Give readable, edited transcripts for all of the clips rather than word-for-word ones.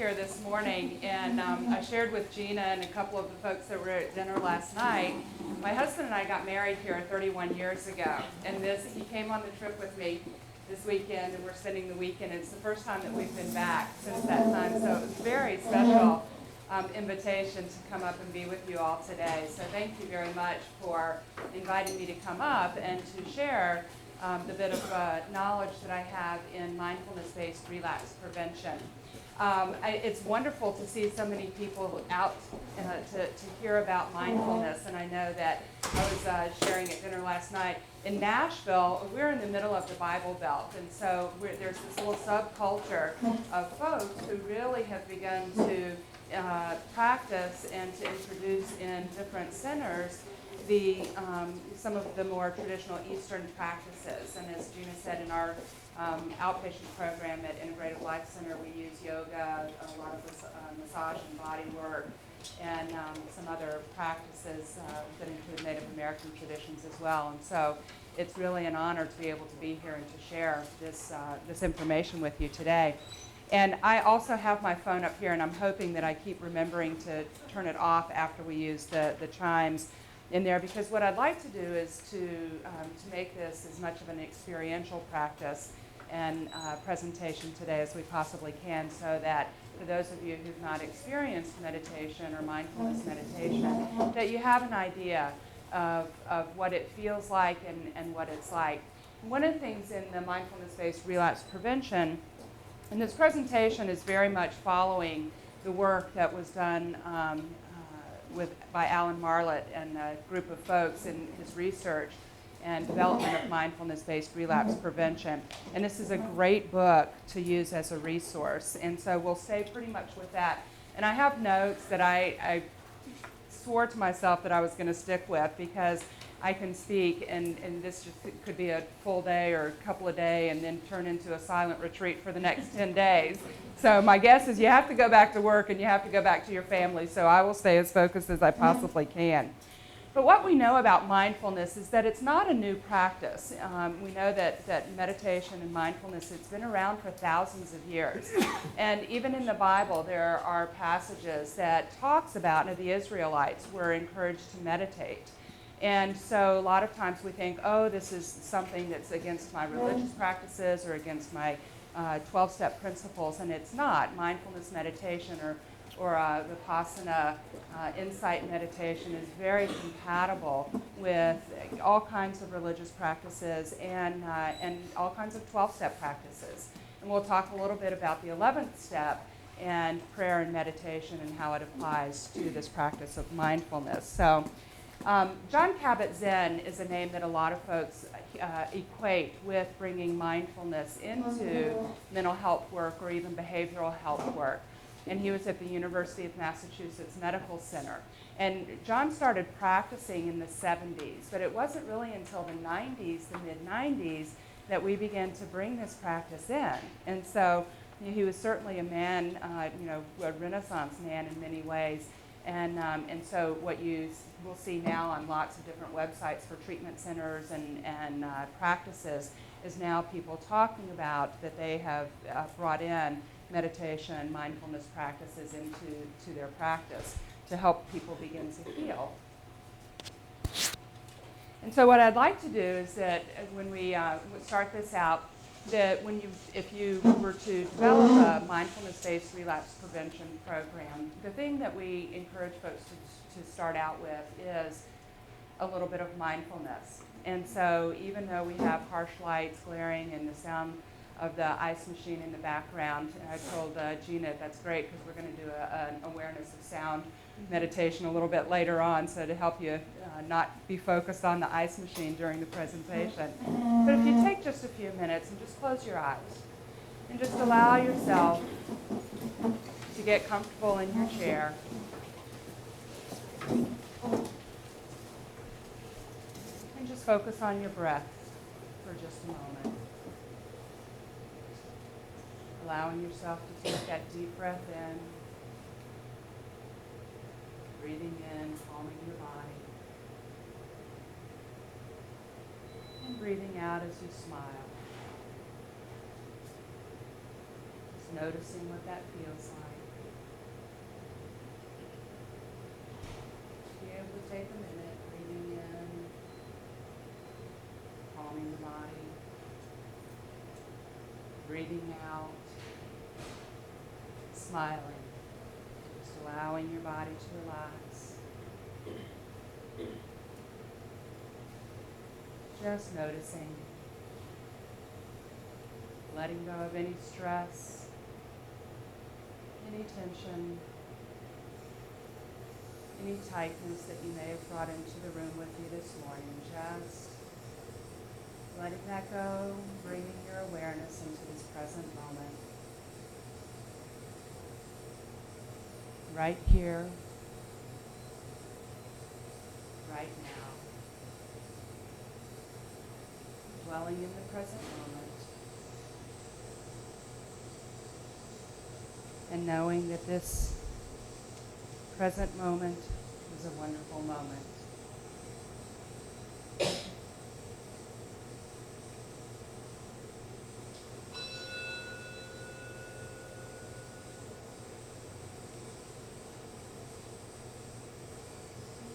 here this morning, and I shared with Gina and a couple of the folks that were at dinner last night. My husband and I got married here 31 years ago, and he came on the trip with me this weekend, and we're spending the weekend. It's the first time that we've been back since that time, so it was a very special invitation to come up and be with you all today. So thank you very much for inviting me to come up and to share the bit of knowledge that I have in mindfulness-based relapse prevention. It's wonderful to see so many people out to hear about mindfulness, and I know that I was sharing at dinner last night. In Nashville, we're in the middle of the Bible Belt, and so there's this little subculture of folks who really have begun to practice and to introduce in different centers some of the more traditional Eastern practices. And as Gina said, in our outpatient program at Integrative Life Center, we use yoga, a lot of massage and body work, and some other practices that include Native American traditions as well. And so it's really an honor to be able to be here and to share this information with you today. And I also have my phone up here, and I'm hoping that I keep remembering to turn it off after we use the chimes in there, because what I'd like to do is to make this as much of an experiential practice and presentation today as we possibly can, so that for those of you who've not experienced meditation or mindfulness meditation, that you have an idea of what it feels like and what it's like. One of the things in the mindfulness-based relapse prevention, and this presentation is very much following the work that was done by Alan Marlett and a group of folks in his research and development of mindfulness-based relapse prevention. And this is a great book to use as a resource. And so we'll stay pretty much with that. And I have notes that I swore to myself that I was going to stick with, because I can speak, and this just could be a full day or a couple of days and then turn into a silent retreat for the next 10 days. So my guess is you have to go back to work and you have to go back to your family, so I will stay as focused as I possibly can. But what we know about mindfulness is that it's not a new practice. We know that meditation and mindfulness, it's been around for thousands of years. And even in the Bible, there are passages that talks about, the Israelites were encouraged to meditate. And so a lot of times we think, oh, this is something that's against my religious practices or against my 12-step principles, and it's not. Mindfulness meditation or Vipassana insight meditation is very compatible with all kinds of religious practices and all kinds of 12-step practices. And we'll talk a little bit about the 11th step and prayer and meditation and how it applies to this practice of mindfulness. So Jon Kabat-Zinn is a name that a lot of folks equate with bringing mindfulness into mental health work or even behavioral health work. And he was at the University of Massachusetts Medical Center. And John started practicing in the 70s, but it wasn't really until the 90s, the mid-90s, that we began to bring this practice in. And so he was certainly a man, a Renaissance man in many ways. And so what you will see now on lots of different websites for treatment centers and practices is now people talking about that they have brought in meditation and mindfulness practices into their practice to help people begin to heal. And so what I'd like to do is that when we start this out, that if you were to develop a mindfulness-based relapse prevention program, the thing that we encourage folks to start out with is a little bit of mindfulness. And so even though we have harsh lights glaring and the sound of the ice machine in the background, and I told Gina that's great because we're going to do an awareness of sound meditation a little bit later on, so to help you not be focused on the ice machine during the presentation. But if you take just a few minutes and just close your eyes and just allow yourself to get comfortable in your chair. And just focus on your breath for just a moment. Allowing yourself to take that deep breath in, breathing in, calming your body, and breathing out as you smile. Just noticing what that feels like. breathing out, smiling, just allowing your body to relax. Just noticing, letting go of any stress, any tension, any tightness that you may have brought into the room with you this morning. Just letting that go, bringing your awareness into this present moment. Right here, right now. Dwelling in the present moment. And knowing that this present moment is a wonderful moment.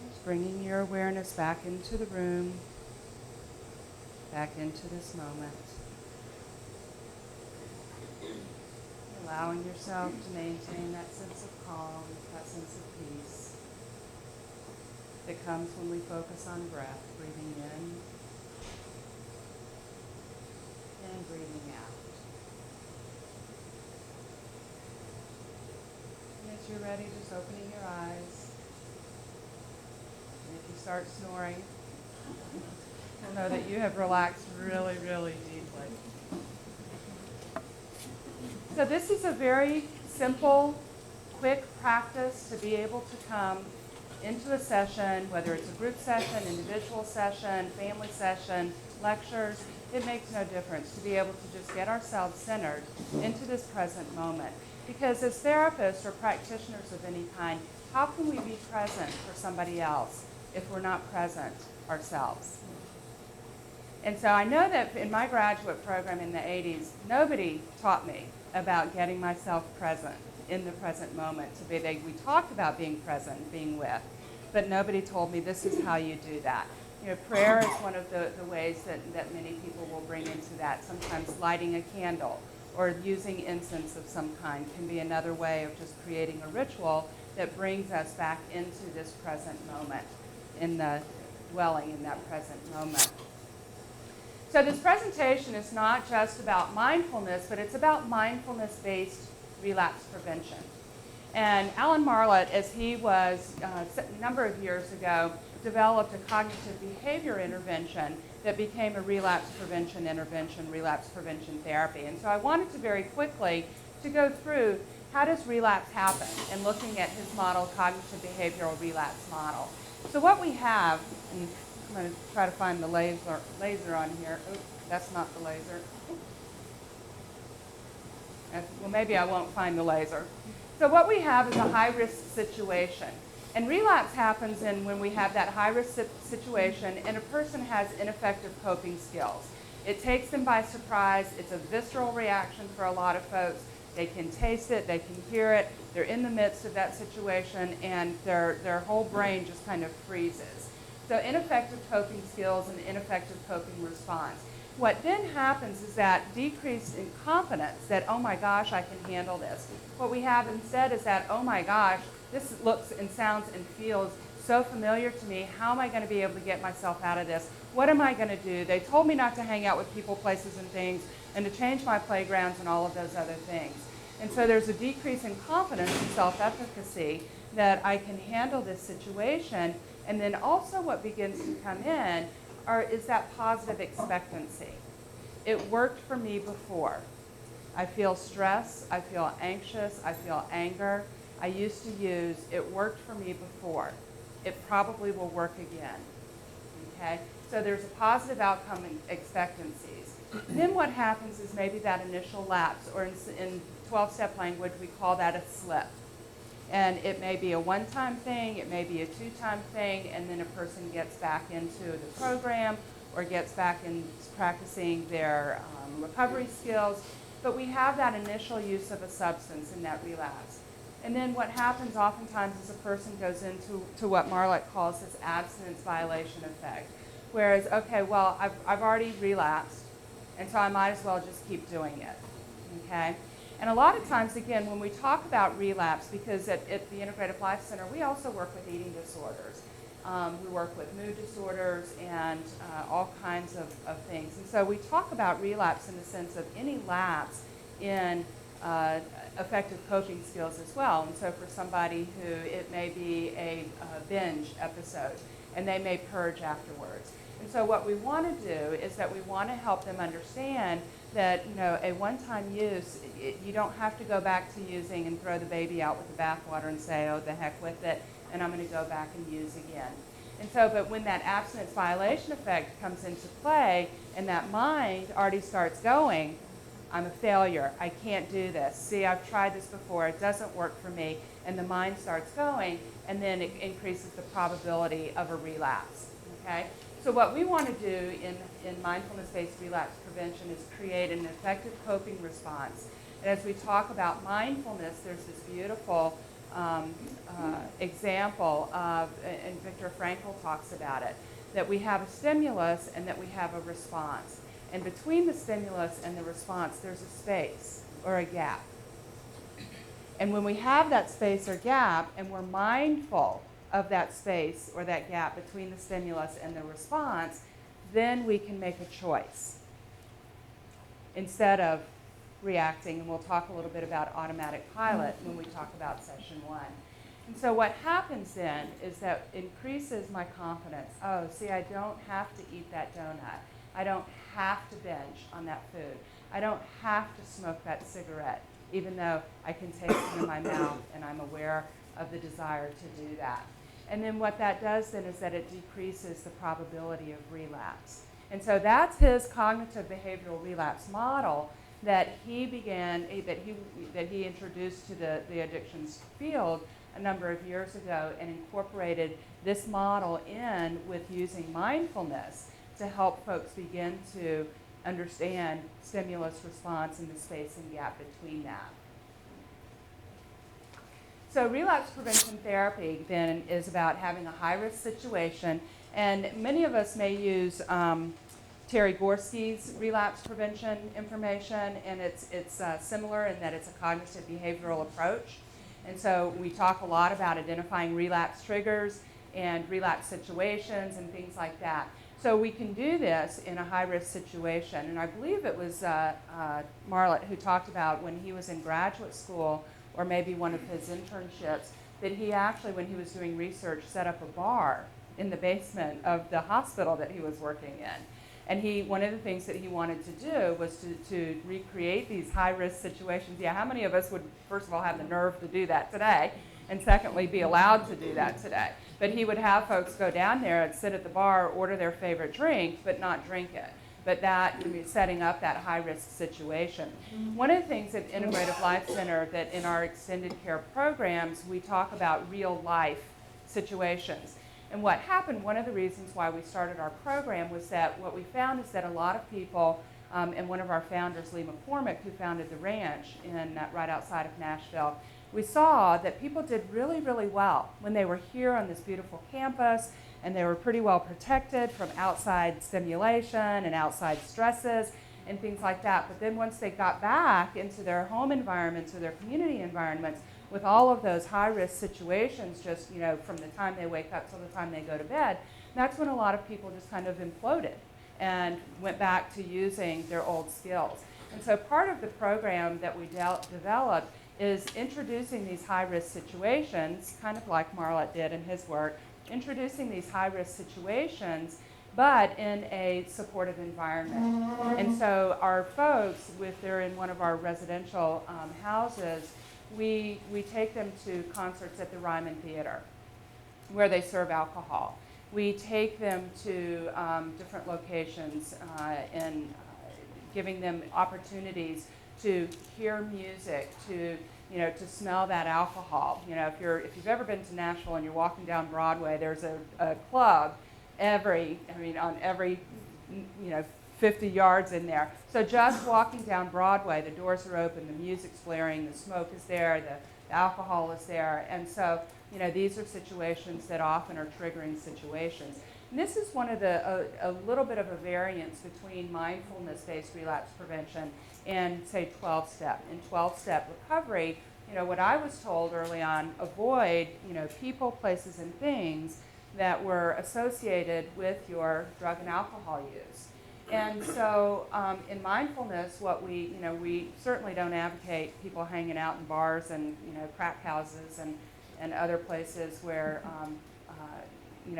Just bringing your awareness back into the room, back into this moment. Allowing yourself to maintain that sense of calm, that sense of peace that comes when we focus on breath, breathing in and breathing out. And as you're ready, just opening your eyes. And if you start snoring, you'll know that you have relaxed really, really deeply. So this is a very simple, quick practice to be able to come into a session, whether it's a group session, individual session, family session, lectures. It makes no difference to be able to just get ourselves centered into this present moment. Because as therapists or practitioners of any kind, how can we be present for somebody else if we're not present ourselves? And so I know that in my graduate program in the 80s, nobody taught me about getting myself present in the present moment. We talked about being present, being with, but nobody told me this is how you do that. You know, prayer is one of the ways that many people will bring into that. Sometimes lighting a candle or using incense of some kind can be another way of just creating a ritual that brings us back into this present moment, in the dwelling in that present moment. So this presentation is not just about mindfulness, but it's about mindfulness-based relapse prevention. And Alan Marlett, as he was a number of years ago, developed a cognitive behavior intervention that became a relapse prevention intervention, relapse prevention therapy. And so I wanted to very quickly to go through how does relapse happen and looking at his model, cognitive behavioral relapse model. So what we have, and I'm going to try to find the laser on here. Oops, that's not the laser. Well, maybe I won't find the laser. So what we have is a high-risk situation. And relapse happens when we have that high-risk situation and a person has ineffective coping skills. It takes them by surprise. It's a visceral reaction for a lot of folks. They can taste it. They can hear it. They're in the midst of that situation, and their whole brain just kind of freezes. So ineffective coping skills and ineffective coping response. What then happens is that decrease in confidence that, oh my gosh, I can handle this. What we have instead is that, oh my gosh, this looks and sounds and feels so familiar to me. How am I going to be able to get myself out of this? What am I going to do? They told me not to hang out with people, places, and things, and to change my playgrounds and all of those other things. And so there's a decrease in confidence and self-efficacy that I can handle this situation. And then also what begins to come in is that positive expectancy. It worked for me before. I feel stress, I feel anxious, I feel anger. I used to use, it worked for me before. It probably will work again. Okay? So there's a positive outcome in expectancies. Then what happens is maybe that initial lapse, or in 12-step language, we call that a slip. And it may be a one-time thing, it may be a two-time thing, and then a person gets back into the program or gets back in practicing their recovery skills. But we have that initial use of a substance in that relapse. And then what happens oftentimes is a person goes into what Marlett calls this abstinence violation effect. Whereas, okay, well, I've already relapsed, and so I might as well just keep doing it. okay? And a lot of times, again, when we talk about relapse, because at the Integrative Life Center, we also work with eating disorders. We work with mood disorders and all kinds of things. And so we talk about relapse in the sense of any lapse in effective coping skills as well. And so for somebody who it may be a binge episode, and they may purge afterwards. And so what we want to do is that we want to help them understand that, a one-time use, you don't have to go back to using and throw the baby out with the bathwater and say, oh, the heck with it, and I'm going to go back and use again. And so, but when that abstinence violation effect comes into play and that mind already starts going, I'm a failure, I can't do this. See, I've tried this before, it doesn't work for me, and the mind starts going, and then it increases the probability of a relapse, okay? So what we want to do in mindfulness-based relapse prevention is create an effective coping response. And as we talk about mindfulness, there's this beautiful example of, and Viktor Frankl talks about it, that we have a stimulus and that we have a response. And between the stimulus and the response, there's a space or a gap. And when we have that space or gap and we're mindful of that space or that gap between the stimulus and the response, then we can make a choice instead of reacting. And we'll talk a little bit about automatic pilot when we talk about session 1. And so what happens then is that increases my confidence. Oh, see, I don't have to eat that donut. I don't have to binge on that food. I don't have to smoke that cigarette, even though I can taste it in my mouth and I'm aware of the desire to do that. And then what that does then is that it decreases the probability of relapse. And so that's his cognitive behavioral relapse model that he began, that he introduced to the addictions field a number of years ago and incorporated this model in with using mindfulness to help folks begin to understand stimulus response and the space and gap between that. So relapse prevention therapy then is about having a high-risk situation, and many of us may use Terry Gorski's relapse prevention information, and it's similar in that it's a cognitive behavioral approach. And so we talk a lot about identifying relapse triggers and relapse situations and things like that. So we can do this in a high-risk situation. And I believe it was Marlett who talked about when he was in graduate school or maybe one of his internships, that he actually, when he was doing research, set up a bar in the basement of the hospital that he was working in. And one of the things that he wanted to do was to recreate these high-risk situations. Yeah, how many of us would, first of all, have the nerve to do that today, and secondly, be allowed to do that today? But he would have folks go down there and sit at the bar, order their favorite drink, but not drink it. But that, setting up that high-risk situation. One of the things at Integrative Life Center that in our extended care programs, we talk about real-life situations. And what happened, one of the reasons why we started our program was that what we found is that a lot of people, and one of our founders, Lee McCormick, who founded the ranch right outside of Nashville, we saw that people did really, really well when they were here on this beautiful campus, and they were pretty well protected from outside stimulation and outside stresses and things like that. But then once they got back into their home environments or their community environments with all of those high-risk situations, just from the time they wake up till the time they go to bed, that's when a lot of people just kind of imploded and went back to using their old skills. And so part of the program that we developed is introducing these high-risk situations, kind of like Marlett did in his work, introducing these high-risk situations, but in a supportive environment. And so our folks, if they're in one of our residential houses, we take them to concerts at the Ryman Theater, where they serve alcohol. We take them to different locations and giving them opportunities to hear music, to smell that alcohol. If you've ever been to Nashville and you're walking down Broadway, there's a club on every 50 yards in there. So just walking down Broadway, the doors are open, the music's blaring, the smoke is there, the alcohol is there. And so these are situations that often are triggering situations. And this is one of a little bit of a variance between mindfulness-based relapse prevention and, say, 12-step. In 12-step recovery, what I was told early on, avoid, people, places, and things that were associated with your drug and alcohol use. And so in mindfulness, what we certainly don't advocate people hanging out in bars and, crack houses and other places where,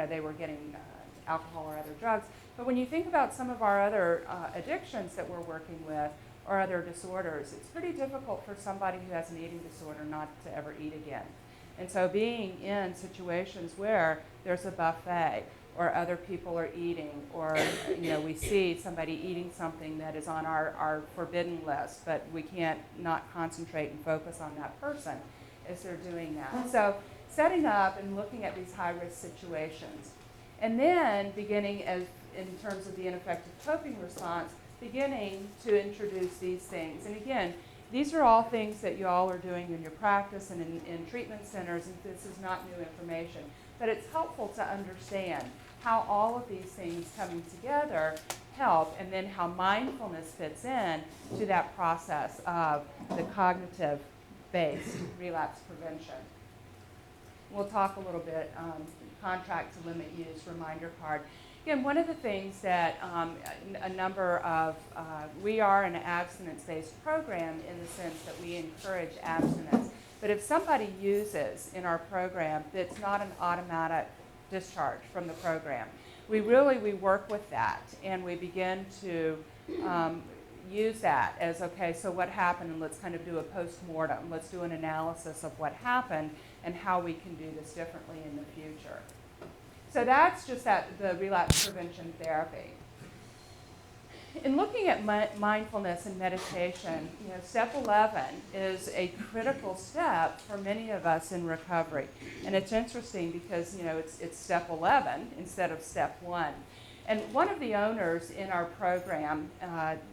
they were getting alcohol or other drugs. But when you think about some of our other addictions that we're working with or other disorders, it's pretty difficult for somebody who has an eating disorder not to ever eat again. And so being in situations where there's a buffet or other people are eating, or we see somebody eating something that is on our forbidden list, but we can't not concentrate and focus on that person as they're doing that. So setting up and looking at these high-risk situations. And then beginning, in terms of the ineffective coping response, beginning to introduce these things. And again, these are all things that you all are doing in your practice and in treatment centers, and this is not new information. But it's helpful to understand how all of these things coming together help, and then how mindfulness fits in to that process of the cognitive-based relapse prevention. We'll talk a little bit, contract to limit use, reminder card. Again, one of the things that a number of, we are an abstinence-based program in the sense that we encourage abstinence. But if somebody uses in our program, it's not an automatic discharge from the program. We work with that, and we begin to use that as, okay, so what happened, and let's kind of do a post-mortem. Let's do an analysis of what happened and how we can do this differently in the future. So that's just the relapse prevention therapy. In looking at mindfulness and meditation, step 11 is a critical step for many of us in recovery. And it's interesting because, it's step 11 instead of step 1. And one of the owners in our program,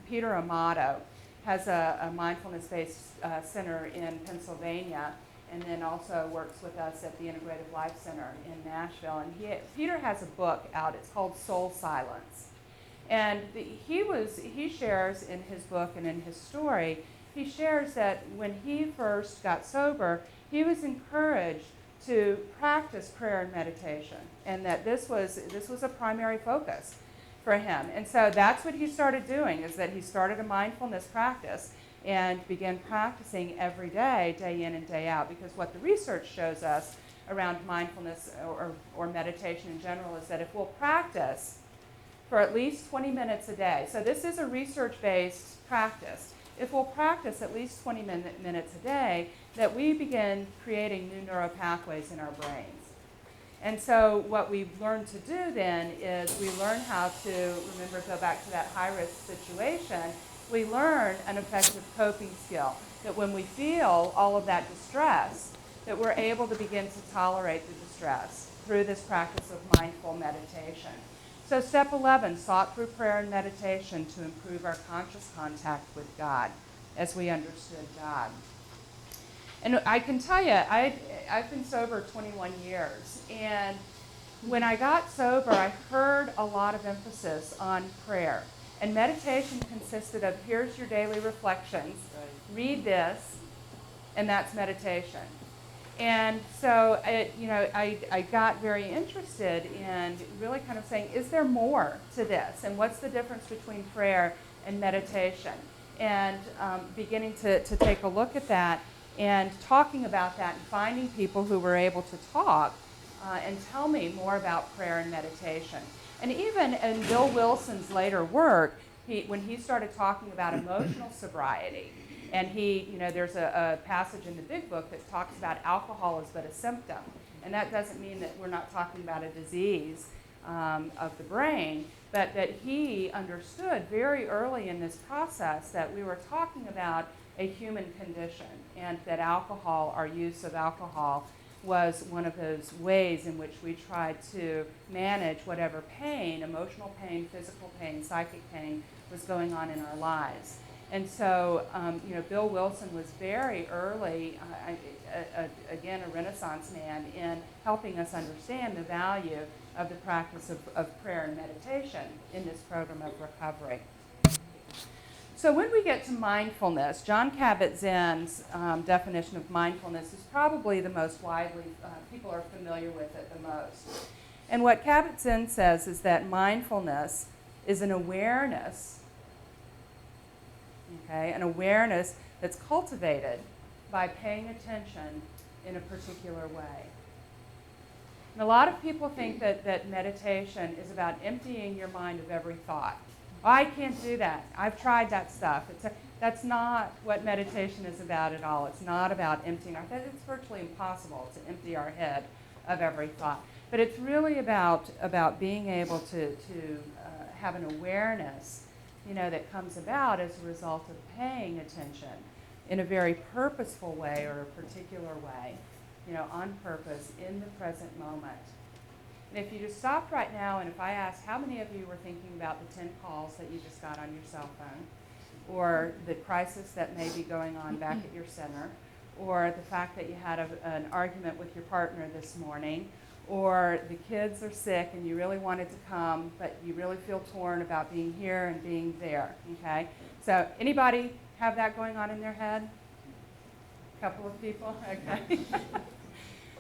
Peter Amato, has a mindfulness-based center in Pennsylvania, and then also works with us at the Integrative Life Center in Nashville. And Peter has a book out. It's called Soul Silence. And he shares in his book and in his story, he shares that when he first got sober, he was encouraged to practice prayer and meditation, and that this was a primary focus for him. And so that's what he started doing, is that he started a mindfulness practice and began practicing every day, day in and day out, because what the research shows us around mindfulness or meditation in general is that if we'll practice for at least 20 minutes a day, so this is a research-based practice, if we'll practice at least 20 minutes a day, that we begin creating new neural pathways in our brains. And so what we've learned to do then is we learn how to, remember, go back to that high-risk situation, we learn an effective coping skill, that when we feel all of that distress, that we're able to begin to tolerate the distress through this practice of mindful meditation. So step 11, sought through prayer and meditation to improve our conscious contact with God as we understood God. And I can tell you, I've been sober 21 years, and when I got sober, I heard a lot of emphasis on prayer. And meditation consisted of, here's your daily reflections, read this, and that's meditation. And so, I got very interested in really kind of saying, is there more to this? And what's the difference between prayer and meditation? And beginning to take a look at that and talking about that and finding people who were able to talk and tell me more about prayer and meditation. And even in Bill Wilson's later work, when he started talking about emotional sobriety, and there's a passage in the big book that talks about alcohol as but a symptom. And that doesn't mean that we're not talking about a disease of the brain, but that he understood very early in this process that we were talking about a human condition, and that alcohol, our use of alcohol, was one of those ways in which we tried to manage whatever pain, emotional pain, physical pain, psychic pain, was going on in our lives. And so, Bill Wilson was very early, again, a Renaissance man in helping us understand the value of the practice of prayer and meditation in this program of recovery. So when we get to mindfulness, John Kabat-Zinn's definition of mindfulness is probably the most widely, people are familiar with it the most. And what Kabat-Zinn says is that mindfulness is an awareness, okay, an awareness that's cultivated by paying attention in a particular way. And a lot of people think that meditation is about emptying your mind of every thought. Oh, I can't do that. I've tried that stuff. That's not what meditation is about at all. It's not about emptying our head. It's virtually impossible to empty our head of every thought. But it's really about being able to have an awareness, that comes about as a result of paying attention in a very purposeful way or a particular way, on purpose in the present moment. And if you just stopped right now and if I asked how many of you were thinking about the 10 calls that you just got on your cell phone, or the crisis that may be going on back at your center, or the fact that you had an argument with your partner this morning, or the kids are sick and you really wanted to come, but you really feel torn about being here and being there, okay? So anybody have that going on in their head? A couple of people? Okay.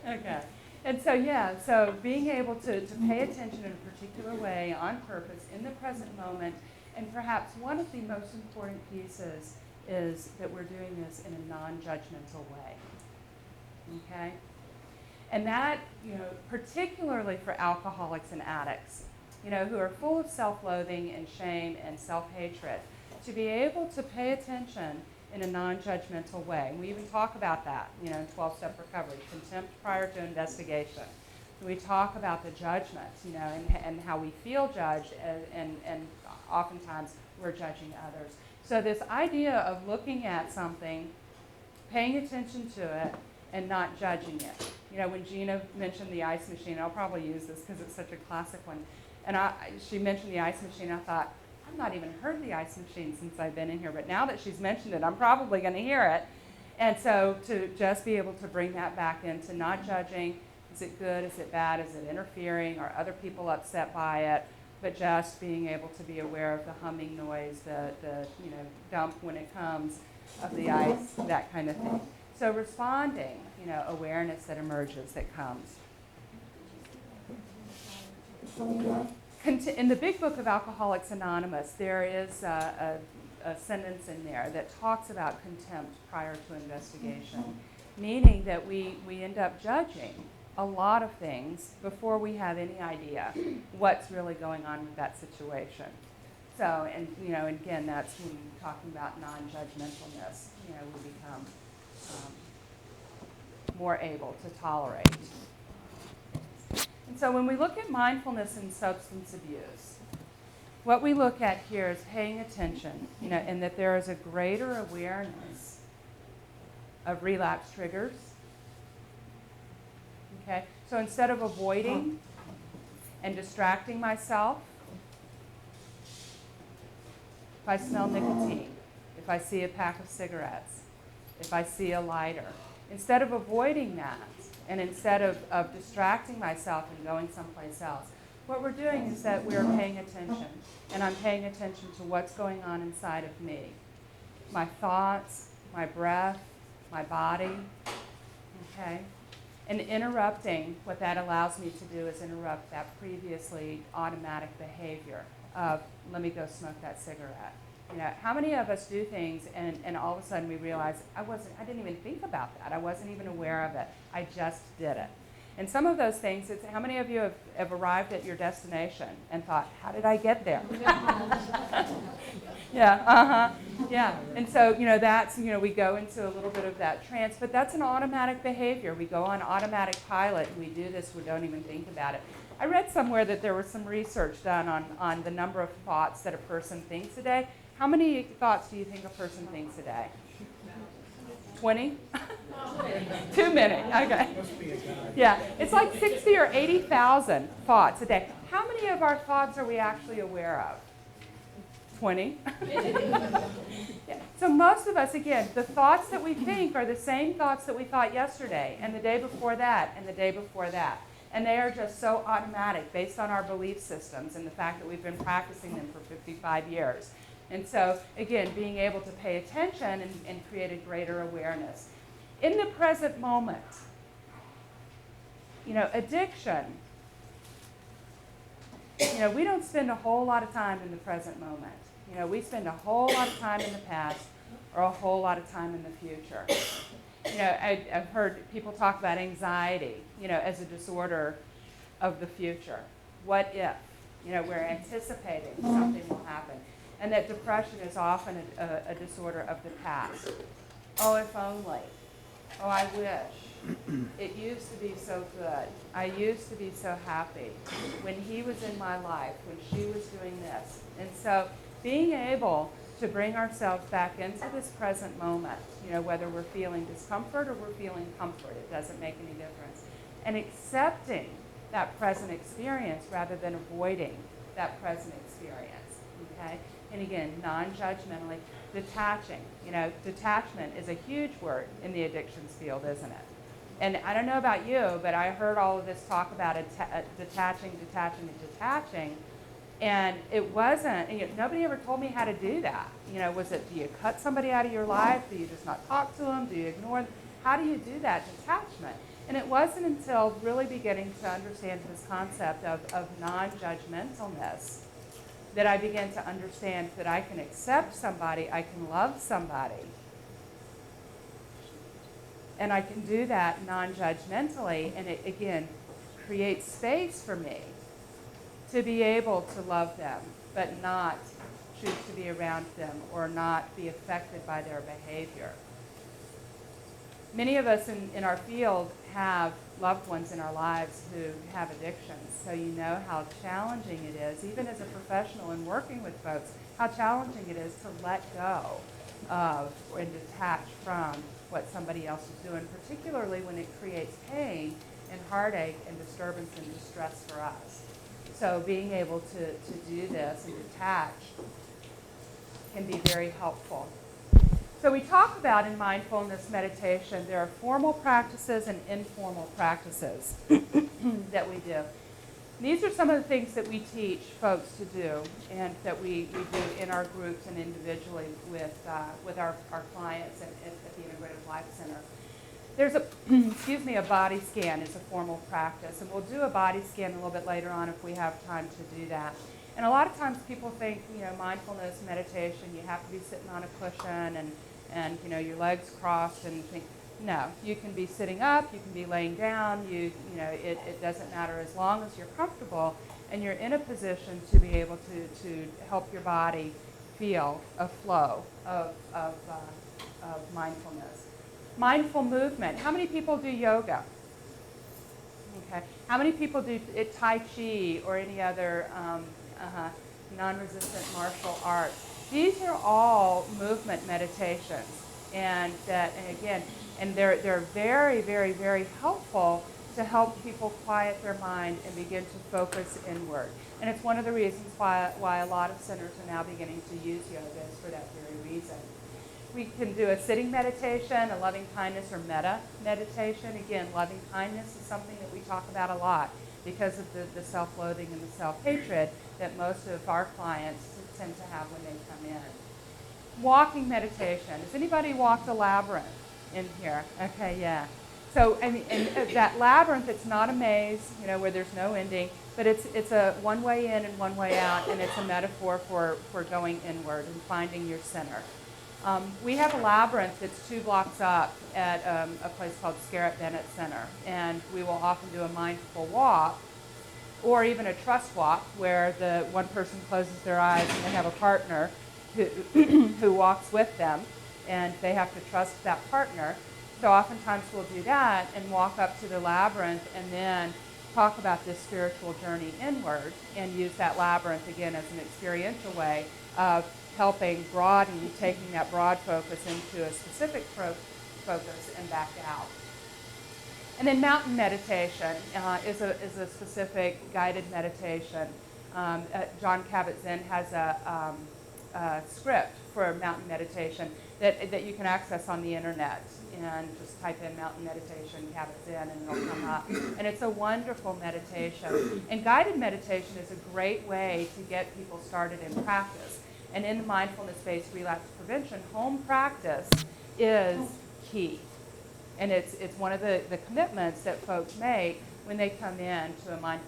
Okay. And so, so being able to pay attention in a particular way, on purpose, in the present moment, and perhaps one of the most important pieces is that we're doing this in a non-judgmental way, okay? And that, particularly for alcoholics and addicts, who are full of self-loathing and shame and self-hatred, to be able to pay attention in a non-judgmental way. And we even talk about that, in 12-step recovery, contempt prior to investigation. We talk about the judgment, and how we feel judged, and oftentimes we're judging others. So this idea of looking at something, paying attention to it, and not judging it. When Gina mentioned the ice machine, I'll probably use this because it's such a classic one, and she mentioned the ice machine, I thought, I've not even heard the ice machine since I've been in here, but now that she's mentioned it, I'm probably going to hear it. And so to just be able to bring that back into not judging, is it good, is it bad, is it interfering, are other people upset by it, but just being able to be aware of the humming noise, the dump when it comes of the ice, that kind of thing. So responding, awareness that emerges, that comes. In the big book of Alcoholics Anonymous, there is a sentence in there that talks about contempt prior to investigation, meaning that we end up judging a lot of things before we have any idea what's really going on with that situation. So, and again, that's when we're talking about non-judgmentalness. We become more able to tolerate. And so when we look at mindfulness and substance abuse, what we look at here is paying attention, and that there is a greater awareness of relapse triggers. Okay? So instead of avoiding and distracting myself, if I smell nicotine, if I see a pack of cigarettes, if I see a lighter, instead of avoiding that, and instead of distracting myself and going someplace else, what we're doing is that we're paying attention, and I'm paying attention to what's going on inside of me. My thoughts, my breath, my body, okay? And interrupting, what that allows me to do is interrupt that previously automatic behavior of, let me go smoke that cigarette. How many of us do things and all of a sudden we realize, I didn't even think about that. I wasn't even aware of it. I just did it. And some of those things, it's how many of you have arrived at your destination and thought, how did I get there? Yeah, yeah. And so, that's, we go into a little bit of that trance, but that's an automatic behavior. We go on automatic pilot and we do this, we don't even think about it. I read somewhere that there was some research done on the number of thoughts that a person thinks a day. How many thoughts do you think a person thinks a day? 20? Too many, okay. Yeah, it's like 60 or 80,000 thoughts a day. How many of our thoughts are we actually aware of? 20. Yeah. So most of us, again, the thoughts that we think are the same thoughts that we thought yesterday, and the day before that, and the day before that. And they are just so automatic based on our belief systems and the fact that we've been practicing them for 55 years. And so, again, being able to pay attention and create a greater awareness. In the present moment, addiction, we don't spend a whole lot of time in the present moment. We spend a whole lot of time in the past or a whole lot of time in the future. I've heard people talk about anxiety, as a disorder of the future. What if? We're anticipating something will happen. And that depression is often a disorder of the past. Oh, if only. Oh, I wish. It used to be so good. I used to be so happy when he was in my life, when she was doing this. And so being able to bring ourselves back into this present moment, whether we're feeling discomfort or we're feeling comfort, it doesn't make any difference. And accepting that present experience rather than avoiding that present experience, okay? And again, non-judgmentally, detaching. Detachment is a huge word in the addictions field, isn't it? And I don't know about you, but I heard all of this talk about detaching, and it wasn't, nobody ever told me how to do that. Was it, do you cut somebody out of your life? Do you just not talk to them? Do you ignore them? How do you do that detachment? And it wasn't until really beginning to understand this concept of non-judgmentalness that I began to understand that I can accept somebody, I can love somebody, and I can do that non-judgmentally, and it, again, creates space for me to be able to love them, but not choose to be around them or not be affected by their behavior. Many of us in our field have loved ones in our lives who have addictions, so you know how challenging it is, even as a professional and working with folks, how challenging it is to let go of and detach from what somebody else is doing, particularly when it creates pain and heartache and disturbance and distress for us. So being able to do this and detach can be very helpful. So we talk about in mindfulness meditation, there are formal practices and informal practices that we do. These are some of the things that we teach folks to do and that we do in our groups and individually with our clients at the Integrative Life Center. There's a body scan is a formal practice, and we'll do a body scan a little bit later on if we have time to do that. And a lot of times people think, mindfulness meditation, you have to be sitting on a cushion and your legs crossed and think, no, you can be sitting up, you can be laying down, it doesn't matter as long as you're comfortable and you're in a position to be able to help your body feel a flow of mindfulness. Mindful movement. How many people do yoga? Okay. How many people do Tai Chi or any other non-resistant martial arts? These are all movement meditations, and they're very, very, very helpful to help people quiet their mind and begin to focus inward. And it's one of the reasons why a lot of centers are now beginning to use yoga is for that very reason. We can do a sitting meditation, a loving kindness or metta meditation. Again, loving kindness is something that we talk about a lot because of the self-loathing and the self-hatred that most of our clients tend to have when they come in. Walking meditation. Has anybody walked a labyrinth in here? Okay, yeah. So, and that labyrinth, it's not a maze, where there's no ending, but it's a one way in and one way out, and it's a metaphor for going inward and finding your center. We have a labyrinth that's 2 blocks up at a place called Scarrett Bennett Center, and we will often do a mindful walk or even a trust walk where the one person closes their eyes and they have a partner who walks with them, and they have to trust that partner. So oftentimes we'll do that and walk up to the labyrinth and then talk about this spiritual journey inward and use that labyrinth again as an experiential way of helping broaden, taking that broad focus into a specific focus and back out. And then mountain meditation is a specific guided meditation. John Kabat-Zinn has script for mountain meditation that you can access on the internet, and just type in mountain meditation, have it in, and it'll come up. And it's a wonderful meditation. And guided meditation is a great way to get people started in practice. And in the mindfulness-based relapse prevention, home practice is key. And it's one of the commitments that folks make when they come in to a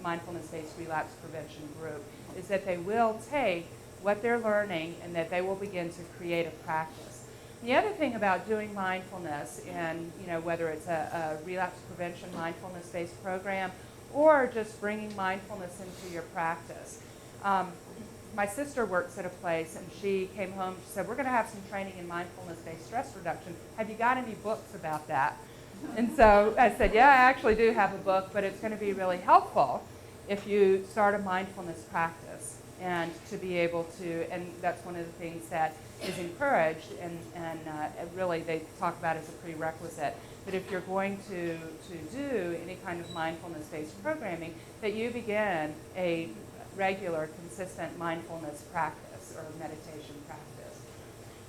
mindfulness-based relapse prevention group, is that they will take what they're learning and that they will begin to create a practice. The other thing about doing mindfulness, and whether it's a relapse prevention mindfulness-based program or just bringing mindfulness into your practice. My sister works at a place, and she came home, she said, we're going to have some training in mindfulness-based stress reduction. Have you got any books about that? And so I said, yeah, I actually do have a book, but it's going to be really helpful if you start a mindfulness practice, and to be able to, and that's one of the things that is encouraged, and really they talk about as a prerequisite, that if you're going to do any kind of mindfulness-based programming, that you begin a regular, consistent mindfulness practice or meditation practice.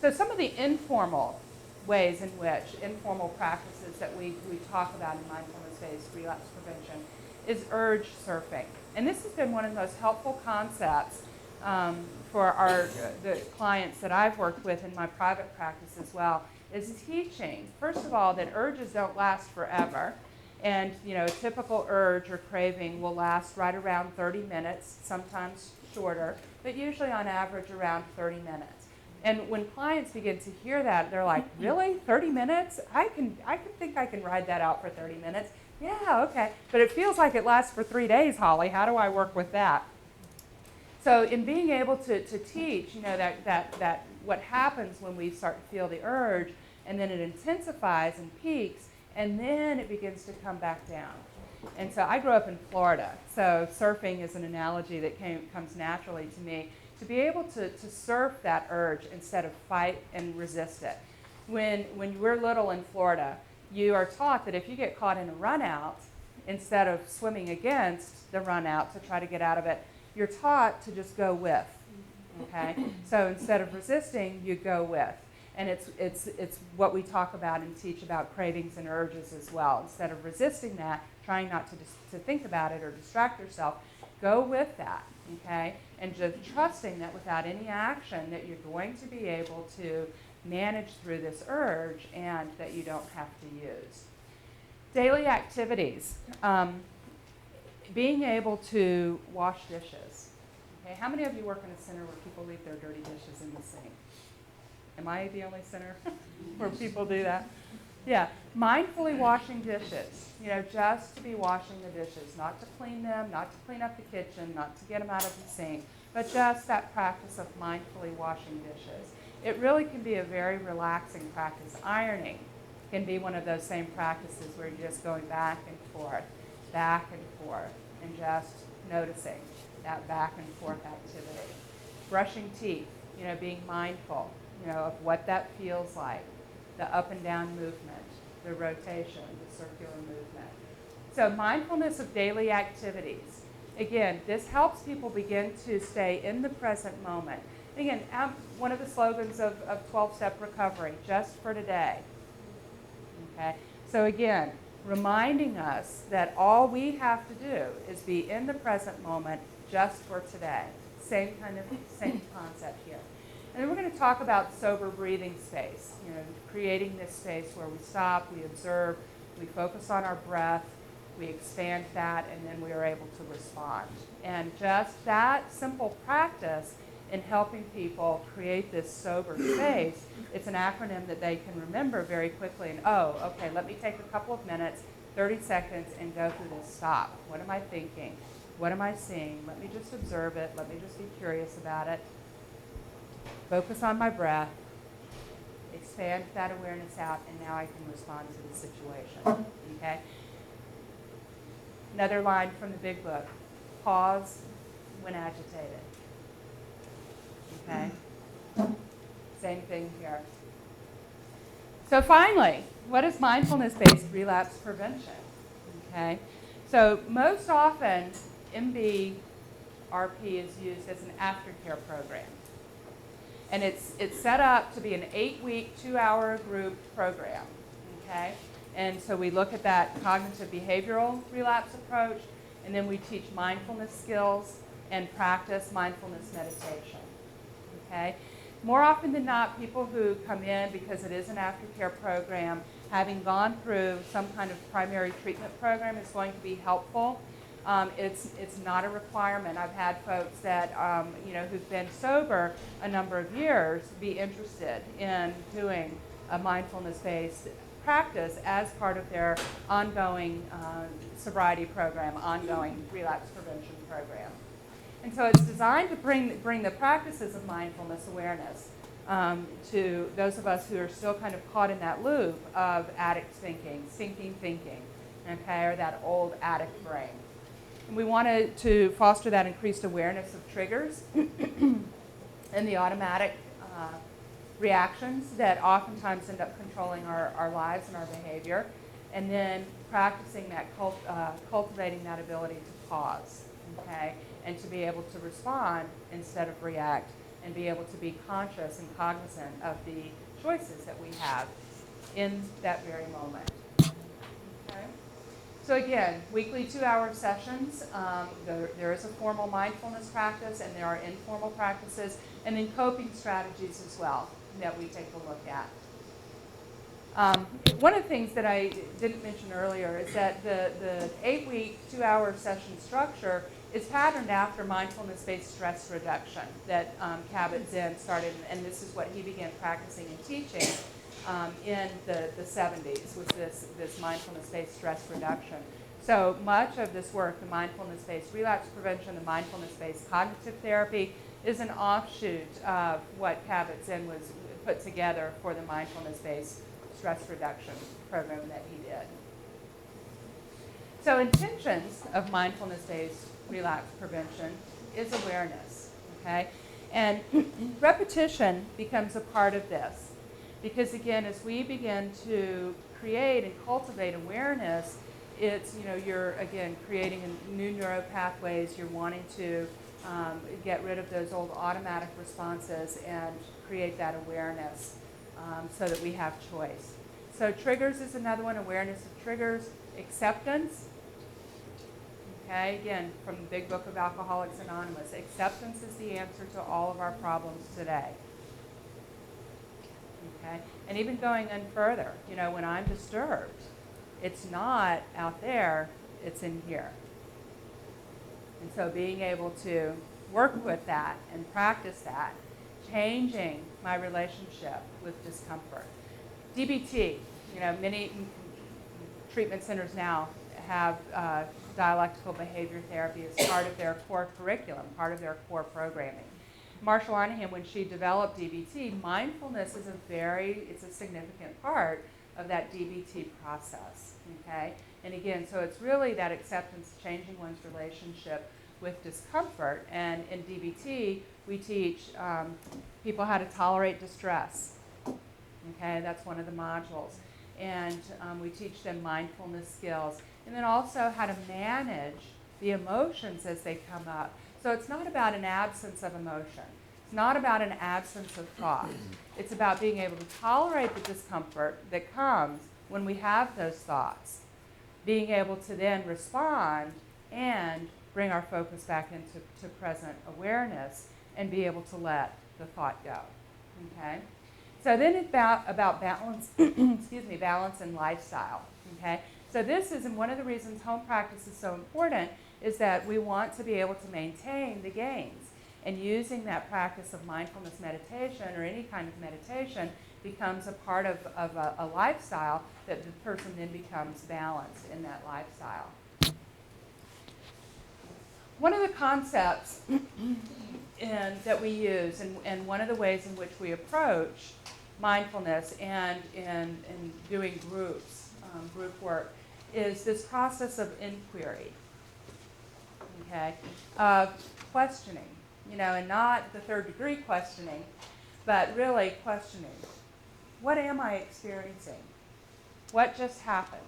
So some of the informal ways in which, informal practices that we talk about in mindfulness-based relapse prevention is urge surfing. And this has been one of the most helpful concepts for the clients that I've worked with in my private practice as well, is teaching, first of all, that urges don't last forever. And a typical urge or craving will last right around 30 minutes, sometimes shorter, but usually on average around 30 minutes. And when clients begin to hear that, they're like, really? 30 minutes? I think I can ride that out for 30 minutes. Yeah, okay. But it feels like it lasts for 3 days, Holly. How do I work with that? So in being able to teach, that what happens when we start to feel the urge, and then it intensifies and peaks, and then it begins to come back down. And so I grew up in Florida, so surfing is an analogy that comes naturally to me, to be able to surf that urge instead of fight and resist it. When we're little in Florida, you are taught that if you get caught in a run out, instead of swimming against the run out to try to get out of it, you're taught to just go with, okay? So instead of resisting, you go with. And it's what we talk about and teach about cravings and urges as well. Instead of resisting that, trying not to think about it or distract yourself, go with that, okay? And just trusting that without any action that you're going to be able to manage through this urge and that you don't have to use. Daily activities. Being able to wash dishes. Okay, how many of you work in a center where people leave their dirty dishes in the sink? Am I the only center where people do that? Yeah, mindfully washing dishes, just to be washing the dishes, not to clean them, not to clean up the kitchen, not to get them out of the sink, but just that practice of mindfully washing dishes. It really can be a very relaxing practice. Ironing can be one of those same practices where you're just going back and forth, and just noticing that back and forth activity. Brushing teeth, being mindful, of what that feels like, the up and down movement, the rotation, the circular movement. So mindfulness of daily activities. Again, this helps people begin to stay in the present moment. Again, one of the slogans of 12-step recovery, just for today. Okay? So again, reminding us that all we have to do is be in the present moment just for today. Same concept here. And then we're going to talk about sober breathing space, creating this space where we stop, we observe, we focus on our breath, we expand that, and then we are able to respond. And just that simple practice in helping people create this sober space, it's an acronym that they can remember very quickly. And, okay, let me take a couple of minutes, 30 seconds, and go through this stop. What am I thinking? What am I seeing? Let me just observe it. Let me just be curious about it. Focus on my breath. Expand that awareness out, and now I can respond to the situation. Okay? Another line from the big book. Pause when agitated. Okay? Same thing here. So finally, what is mindfulness-based relapse prevention? Okay? So most often, MBRP is used as an aftercare program. And it's set up to be an 8-week, 2-hour group program, okay? And so we look at that cognitive behavioral relapse approach, and then we teach mindfulness skills and practice mindfulness meditation, okay? More often than not, people who come in, because it is an aftercare program, having gone through some kind of primary treatment program is going to be helpful. It's not a requirement. I've had folks that who've been sober a number of years be interested in doing a mindfulness-based practice as part of their ongoing sobriety program, ongoing relapse prevention program. And so it's designed to bring the practices of mindfulness awareness to those of us who are still kind of caught in that loop of addict thinking, sinking thinking, okay, or that old addict brain. And we wanted to foster that increased awareness of triggers and the automatic reactions that oftentimes end up controlling our lives and our behavior, and then practicing that, cultivating that ability to pause, okay, and to be able to respond instead of react, and be able to be conscious and cognizant of the choices that we have in that very moment. Okay? So again, weekly 2-hour sessions. There is a formal mindfulness practice, and there are informal practices, and then coping strategies as well that we take a look at. One of the things that I didn't mention earlier is that the 8-week, 2-hour session structure is patterned after mindfulness-based stress reduction that Kabat-Zinn started, and this is what he began practicing and teaching in the 70s, was this mindfulness-based stress reduction. So much of this work, the mindfulness-based relapse prevention, the mindfulness-based cognitive therapy, is an offshoot of what Kabat-Zinn was put together for the mindfulness-based stress reduction program that he did. So intentions of mindfulness-based relapse prevention is awareness, okay? And repetition becomes a part of this. Because again, as we begin to create and cultivate awareness, it's, you're again creating new neural pathways, you're wanting to get rid of those old automatic responses and create that awareness so that we have choice. So triggers is another one, awareness of triggers, acceptance. Okay, again, from the Big Book of Alcoholics Anonymous, acceptance is the answer to all of our problems today. Okay, and even going in further, when I'm disturbed, it's not out there, it's in here. And so being able to work with that and practice that, changing my relationship with discomfort. DBT, many treatment centers now have dialectical behavior therapy as part of their core curriculum, part of their core programming. Marshall Anahan, when she developed DBT, mindfulness is it's a significant part of that DBT process, okay? And again, so it's really that acceptance, changing one's relationship with discomfort. And in DBT, we teach people how to tolerate distress, okay? That's one of the modules. And we teach them mindfulness skills. And then also how to manage the emotions as they come up. So it's not about an absence of emotion. It's not about an absence of thought. It's about being able to tolerate the discomfort that comes when we have those thoughts. Being able to then respond and bring our focus back into present awareness and be able to let the thought go. Okay? So then it's about balance, balance and lifestyle. Okay? So this is, and one of the reasons home practice is so important is that we want to be able to maintain the gains. And using that practice of mindfulness meditation or any kind of meditation becomes a part of a lifestyle that the person then becomes balanced in that lifestyle. One of the concepts that we use and one of the ways in which we approach mindfulness and in doing group work is this process of inquiry, okay, of questioning, and not the third degree questioning, but really questioning. What am I experiencing? What just happened?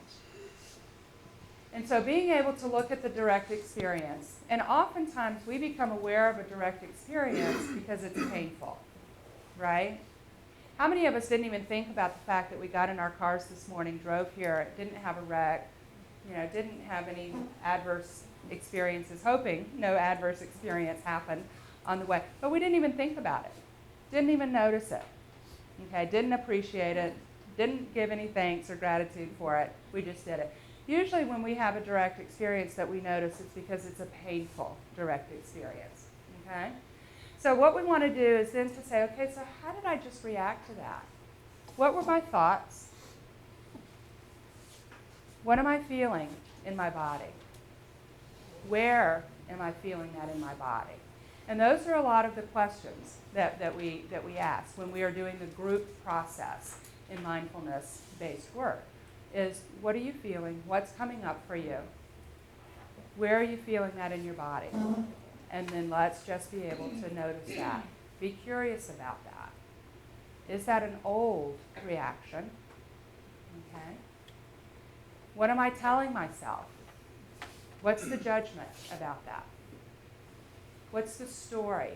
And so being able to look at the direct experience, and oftentimes we become aware of a direct experience because it's painful, right? How many of us didn't even think about the fact that we got in our cars this morning, drove here, didn't have a wreck, didn't have any adverse experiences, hoping no adverse experience happened on the way. But we didn't even think about it, didn't even notice it, okay? Didn't appreciate it, didn't give any thanks or gratitude for it. We just did it. Usually when we have a direct experience that we notice, it's because it's a painful direct experience, okay? So what we want to do is then to say, okay, so how did I just react to that? What were my thoughts? What am I feeling in my body? Where am I feeling that in my body? And those are a lot of the questions that we ask when we are doing the group process in mindfulness-based work, is what are you feeling? What's coming up for you? Where are you feeling that in your body? And then let's just be able to notice that. Be curious about that. Is that an old reaction? Okay. What am I telling myself? What's the judgment about that? What's the story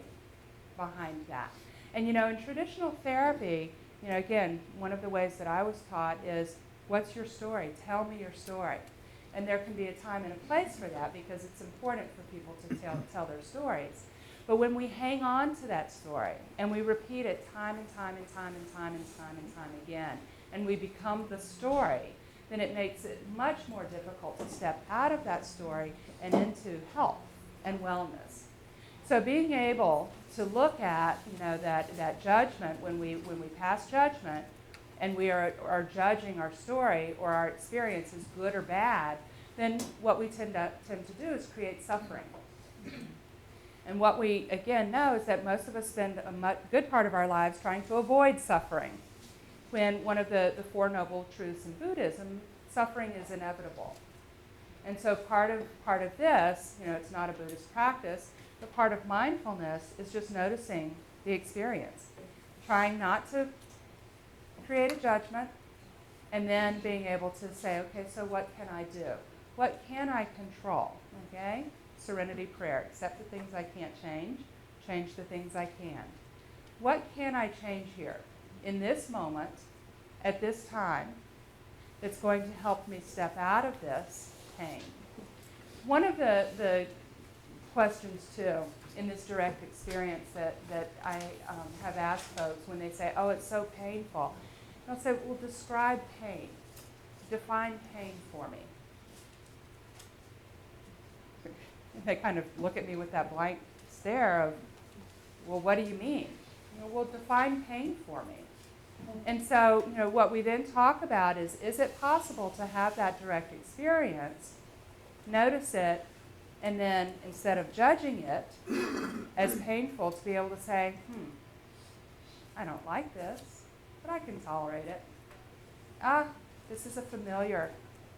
behind that? And in traditional therapy, again, one of the ways that I was taught is, what's your story? Tell me your story. And there can be a time and a place for that because it's important for people to tell their stories. But when we hang on to that story and we repeat it time and time and time and time and time and time again, and we become the story, then it makes it much more difficult to step out of that story and into health and wellness. So being able to look at that judgment when we pass judgment, and we are judging our story or our experience as good or bad, then what we tend to do is create suffering. And what we, again, know is that most of us spend a good part of our lives trying to avoid suffering, when one of the Four Noble Truths in Buddhism, suffering is inevitable. And so part of this, it's not a Buddhist practice, but part of mindfulness is just noticing the experience, trying not to create a judgment, and then being able to say, okay, so what can I do? What can I control? Okay? Serenity prayer. Accept the things I can't change. Change the things I can. What can I change here in this moment, at this time, that's going to help me step out of this pain? One of the questions, too, in this direct experience that I have asked folks when they say, oh, it's so painful, I'll say, well, describe pain. Define pain for me. And they kind of look at me with that blank stare of, well, what do you mean? Well, define pain for me. And so, what we then talk about is it possible to have that direct experience, notice it, and then instead of judging it as painful, to be able to say, I don't like this, but I can tolerate it. This is a familiar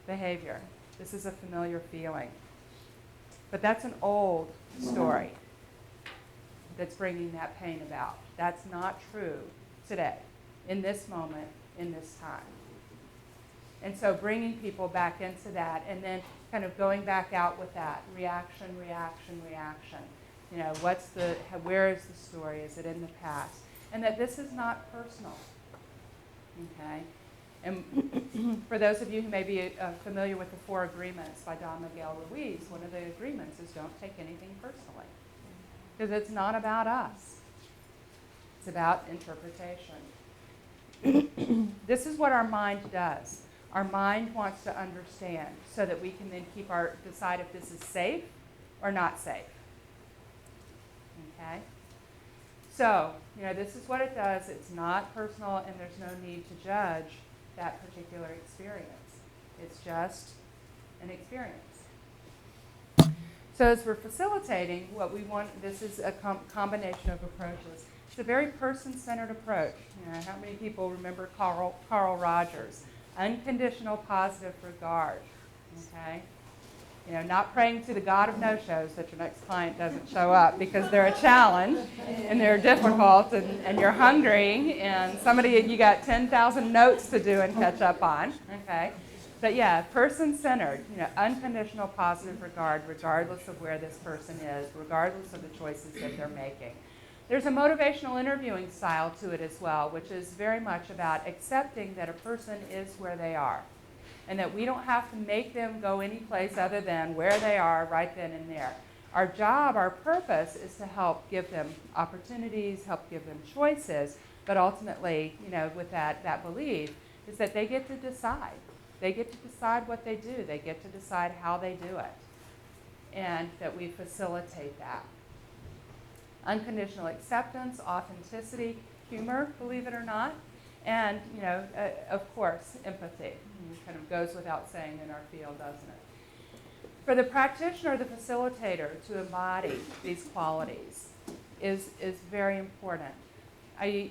behavior. This is a familiar feeling. But that's an old story that's bringing that pain about. That's not true today, in this moment, in this time. And so bringing people back into that, and then kind of going back out with that reaction, reaction, reaction. Where is the story? Is it in the past? And that this is not personal. Okay? And for those of you who may be familiar with the 4 Agreements by Don Miguel Ruiz, one of the agreements is don't take anything personally. Because it's not about us. It's about interpretation. This is what our mind does. Our mind wants to understand so that we can then decide if this is safe or not safe. Okay? So, this is what it does. It's not personal, and there's no need to judge that particular experience. It's just an experience. So as we're facilitating, what we want, this is a combination of approaches. It's a very person-centered approach. How many people remember Carl Rogers? Unconditional positive regard. Okay? Not praying to the God of no-shows that your next client doesn't show up because they're a challenge and they're difficult and you're hungry and you got 10,000 notes to do and catch up on. Okay? But yeah, person-centered, unconditional positive regard regardless of where this person is, regardless of the choices that they're making. There's a motivational interviewing style to it as well, which is very much about accepting that a person is where they are, and that we don't have to make them go any place other than where they are right then and there. Our job, our purpose, is to help give them opportunities, help give them choices, but ultimately, with that belief, is that they get to decide. They get to decide what they do. They get to decide how they do it, and that we facilitate that. Unconditional acceptance, authenticity, humor, believe it or not, and, of course, empathy. It kind of goes without saying in our field, doesn't it? For the practitioner, the facilitator, to embody these qualities is very important. I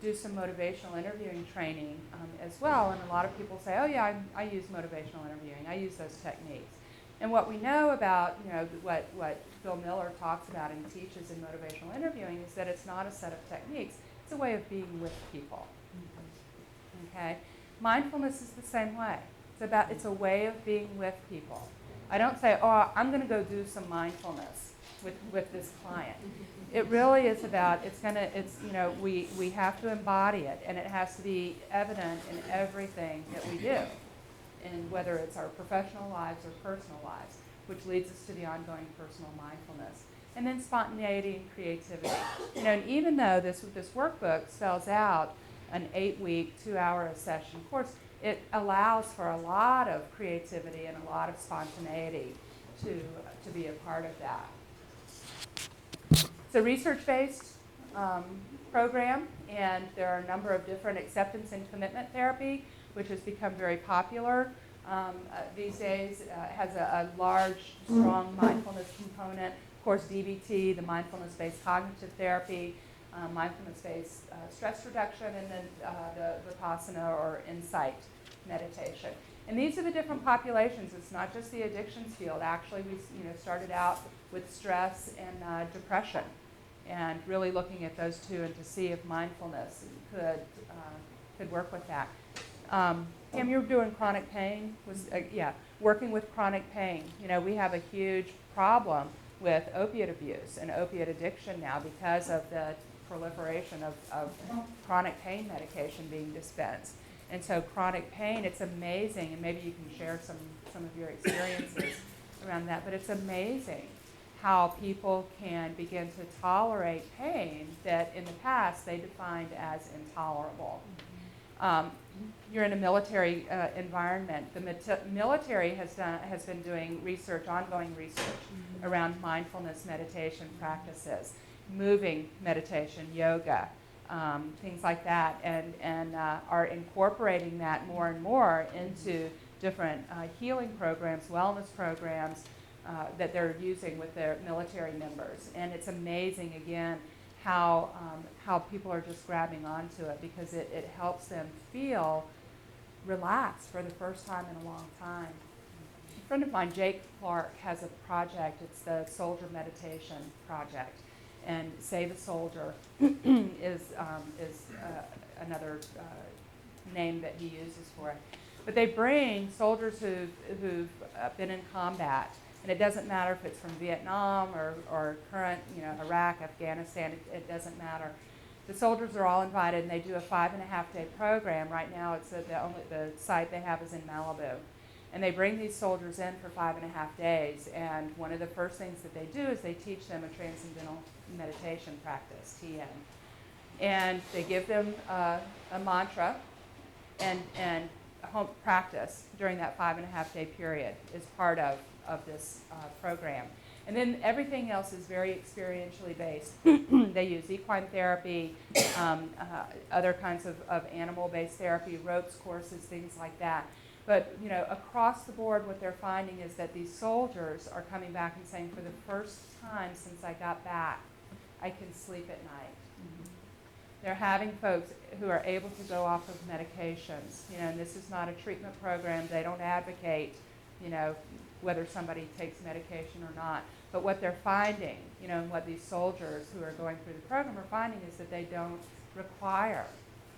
do some motivational interviewing training as well, and a lot of people say, oh yeah, I use motivational interviewing, I use those techniques. And what we know about, what Phil Miller talks about and teaches in motivational interviewing is that it's not a set of techniques, it's a way of being with people. Okay? Mindfulness is the same way. It's a way of being with people. I don't say, oh, I'm going to go do some mindfulness with this client. It really is about, we have to embody it, and it has to be evident in everything that we do, and whether it's our professional lives or personal lives, which leads us to the ongoing personal mindfulness. And then spontaneity and creativity. And even though this workbook spells out an 8-week, 2-hour session course, it allows for a lot of creativity and a lot of spontaneity to be a part of that. It's a research-based program, and there are a number of different acceptance and commitment therapy, which has become very popular these days. It has a large, strong mindfulness component. Of course, DBT, the mindfulness-based cognitive therapy, mindfulness-based stress reduction, and then the Vipassana or insight meditation. And these are the different populations. It's not just the addictions field. Actually, we started out with stress and depression, and really looking at those two and to see if mindfulness could work with that. Kim, you're doing chronic pain. Working with chronic pain. We have a huge problem with opiate abuse and opiate addiction now because of the proliferation of chronic pain medication being dispensed. And so chronic pain, it's amazing, and maybe you can share some of your experiences around that, but it's amazing how people can begin to tolerate pain that in the past they defined as intolerable. You're in a military environment. The military has been doing research, ongoing research around mindfulness meditation practices, moving meditation, yoga, things like that, and are incorporating that more and more into different healing programs, wellness programs that they're using with their military members. And it's amazing, again, how people are just grabbing onto it because it helps them feel relaxed for the first time in a long time. A friend of mine, Jake Clark, has a project. It's the Soldier Meditation Project. And Save a Soldier is another name that he uses for it. But they bring soldiers who've been in combat, and it doesn't matter if it's from Vietnam or current, Iraq, Afghanistan, it doesn't matter. The soldiers are all invited, and they do a 5.5-day program. Right now, it's the site they have is in Malibu. And they bring these soldiers in for 5.5 days, and one of the first things that they do is they teach them a transcendental meditation practice, TM. And they give them a mantra and home practice during that 5.5-day period is part of this program. And then everything else is very experientially based. They use equine therapy, other kinds of animal-based therapy, ropes courses, things like that. But across the board, what they're finding is that these soldiers are coming back and saying, for the first time since I got back, I can sleep at night. Mm-hmm. They're having folks who are able to go off of medications. And this is not a treatment program. They don't advocate, whether somebody takes medication or not. But what they're finding, and what these soldiers who are going through the program are finding is that they don't require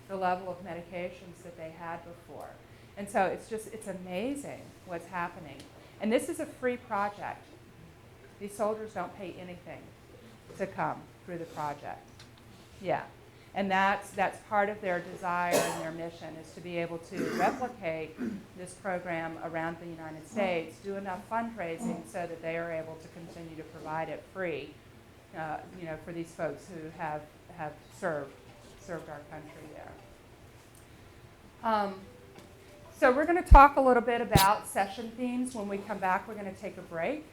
the level of medications that they had before. And so it's amazing what's happening. And this is a free project. These soldiers don't pay anything. to come through the project. Yeah. And that's part of their desire and their mission, is to be able to replicate this program around the United States, do enough fundraising so that they are able to continue to provide it free, for these folks who have served our country there. So we're going to talk a little bit about session themes. When we come back, we're going to take a break,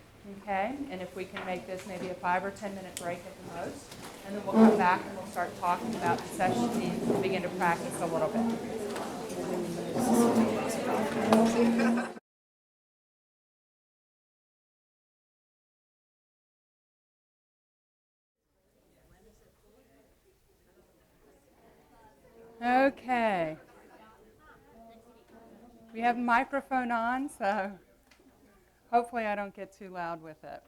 okay? And if we can make this maybe a 5 or 10 minute break at the most, and then we'll come back and we'll start talking about the session themes and begin to practice a little bit. Okay. We have a microphone on, so hopefully I don't get too loud with it.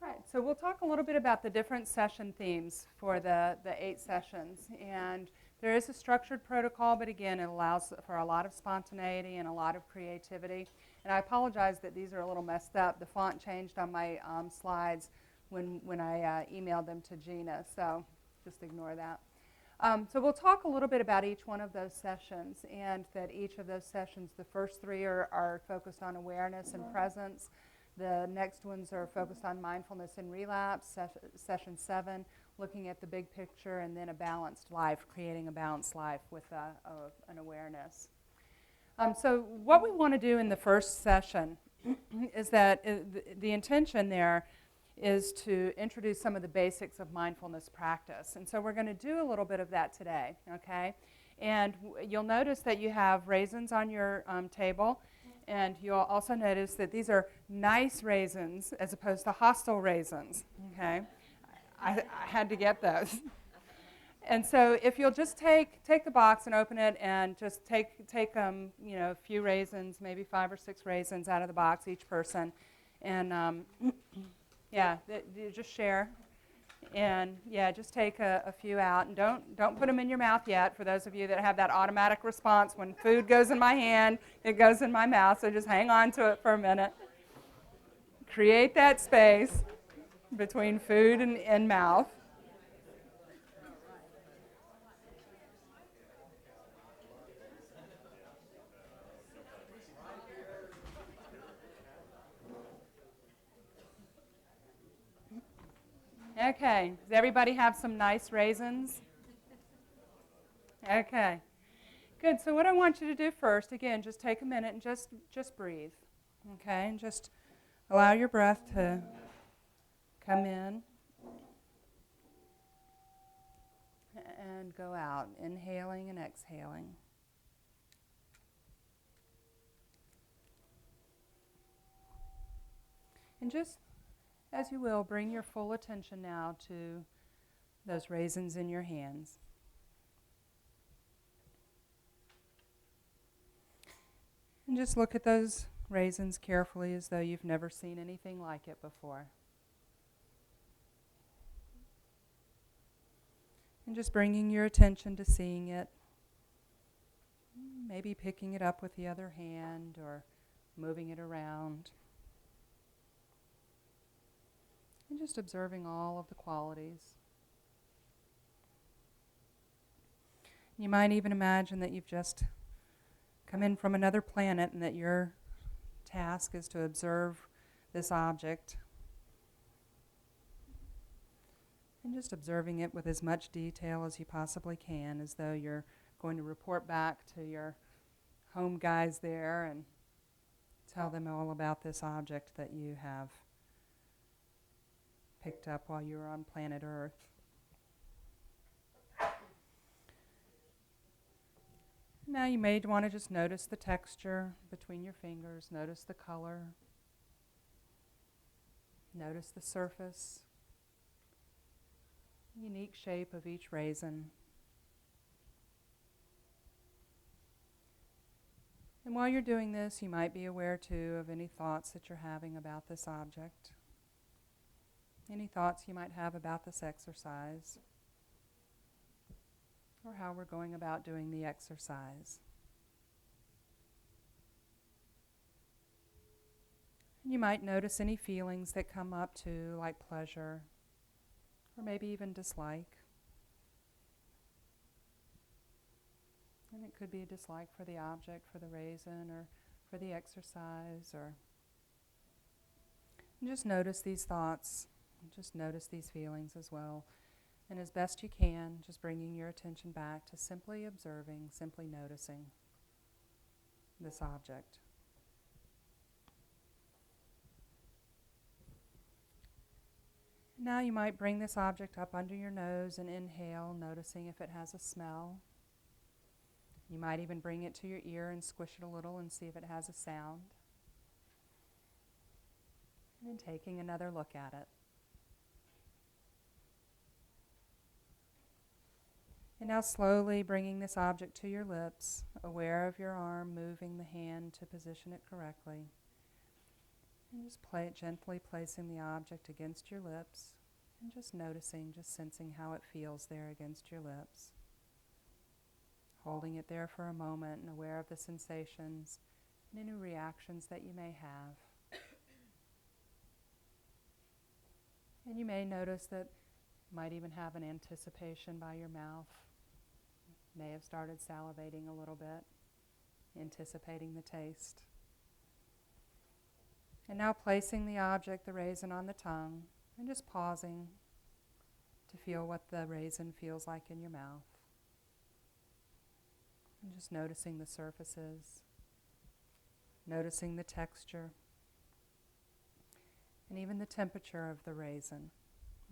All right, so we'll talk a little bit about the different session themes for the 8 sessions. And there is a structured protocol, but again, it allows for a lot of spontaneity and a lot of creativity. And I apologize that these are a little messed up. The font changed on my slides when I emailed them to Gina, so just ignore that. So we'll talk a little bit about each one of those sessions, and that each of those sessions, the first 3 are focused on awareness and presence. The next ones are focused on mindfulness and relapse. Session 7, looking at the big picture, and then a balanced life, creating a balanced life with an awareness. So what we want to do in the first session is that the intention there is to introduce some of the basics of mindfulness practice. And so we're going to do a little bit of that today, okay? And you'll notice that you have raisins on your table, and you'll also notice that these are nice raisins as opposed to hostile raisins, okay? I had to get those. And so if you'll just take the box and open it, and just take a few raisins, maybe 5 or 6 raisins out of the box, each person, and yeah, you just share, and yeah, just take a few out, and don't put them in your mouth yet. For those of you that have that automatic response, when food goes in my hand, it goes in my mouth. So just hang on to it for a minute. Create that space between food and mouth. Okay, does everybody have some nice raisins? Okay, good. So what I want you to do first, again, just take a minute and just breathe, okay? And just allow your breath to come in and go out, inhaling and exhaling. And just, as you will, bring your full attention now to those raisins in your hands. And just look at those raisins carefully, as though you've never seen anything like it before. And just bringing your attention to seeing it. Maybe picking it up with the other hand or moving it around. And just observing all of the qualities. You might even imagine that you've just come in from another planet, and that your task is to observe this object. And just observing it with as much detail as you possibly can, as though you're going to report back to your home guys there and tell them all about this object that you have picked up while you were on planet Earth. Now you may want to just notice the texture between your fingers, notice the color, notice the surface, unique shape of each raisin. And while you're doing this, you might be aware too of any thoughts that you're having about this object. Any thoughts you might have about this exercise, or how we're going about doing the exercise. You might notice any feelings that come up too, like pleasure, or maybe even dislike. And it could be a dislike for the object, for the raisin, or for the exercise, or and just notice these thoughts, just notice these feelings as well. And as best you can, just bringing your attention back to simply observing, simply noticing this object. Now you might bring this object up under your nose and inhale, noticing if it has a smell. You might even bring it to your ear and squish it a little and see if it has a sound. And then taking another look at it. And now slowly bringing this object to your lips, aware of your arm, moving the hand to position it correctly. And just gently placing the object against your lips and just noticing, just sensing how it feels there against your lips. Holding it there for a moment and aware of the sensations and any reactions that you may have. And you may notice that you might even have an anticipation by your mouth. May have started salivating a little bit, anticipating the taste. And now placing the object, the raisin, on the tongue, and just pausing to feel what the raisin feels like in your mouth. And just noticing the surfaces, noticing the texture, and even the temperature of the raisin.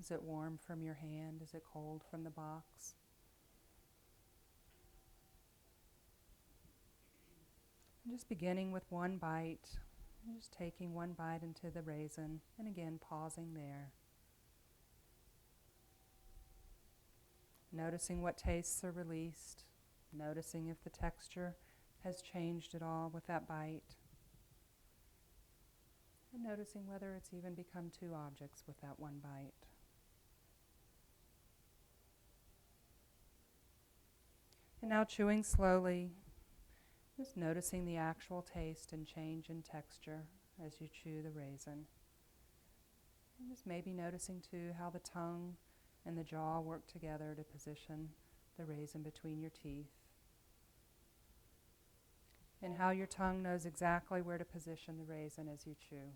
Is it warm from your hand? Is it cold from the box? And just beginning with one bite, and just taking one bite into the raisin, and again pausing there. Noticing what tastes are released, noticing if the texture has changed at all with that bite, and noticing whether it's even become two objects with that one bite. And now chewing slowly, just noticing the actual taste and change in texture as you chew the raisin. And just maybe noticing too how the tongue and the jaw work together to position the raisin between your teeth. And how your tongue knows exactly where to position the raisin as you chew.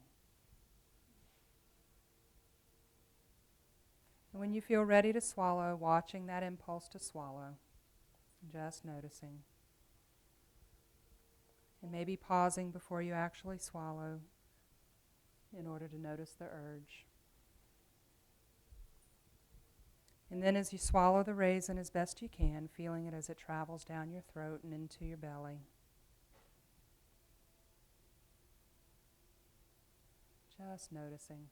And when you feel ready to swallow, watching that impulse to swallow, just noticing. And maybe pausing before you actually swallow in order to notice the urge. And then as you swallow the raisin as best you can, feeling it as it travels down your throat and into your belly. Just noticing.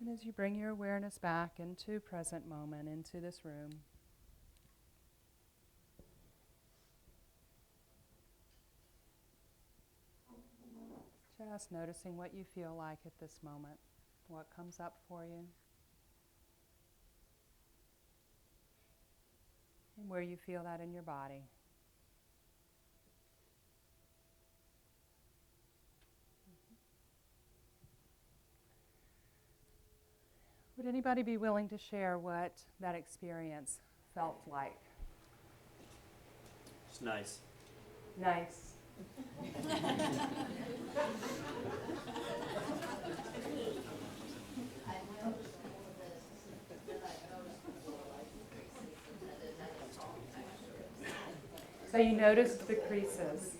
And as you bring your awareness back into present moment, into this room, just noticing what you feel like at this moment, what comes up for you, and where you feel that in your body. Would anybody be willing to share what that experience felt like? It's nice. Nice. So you noticed the creases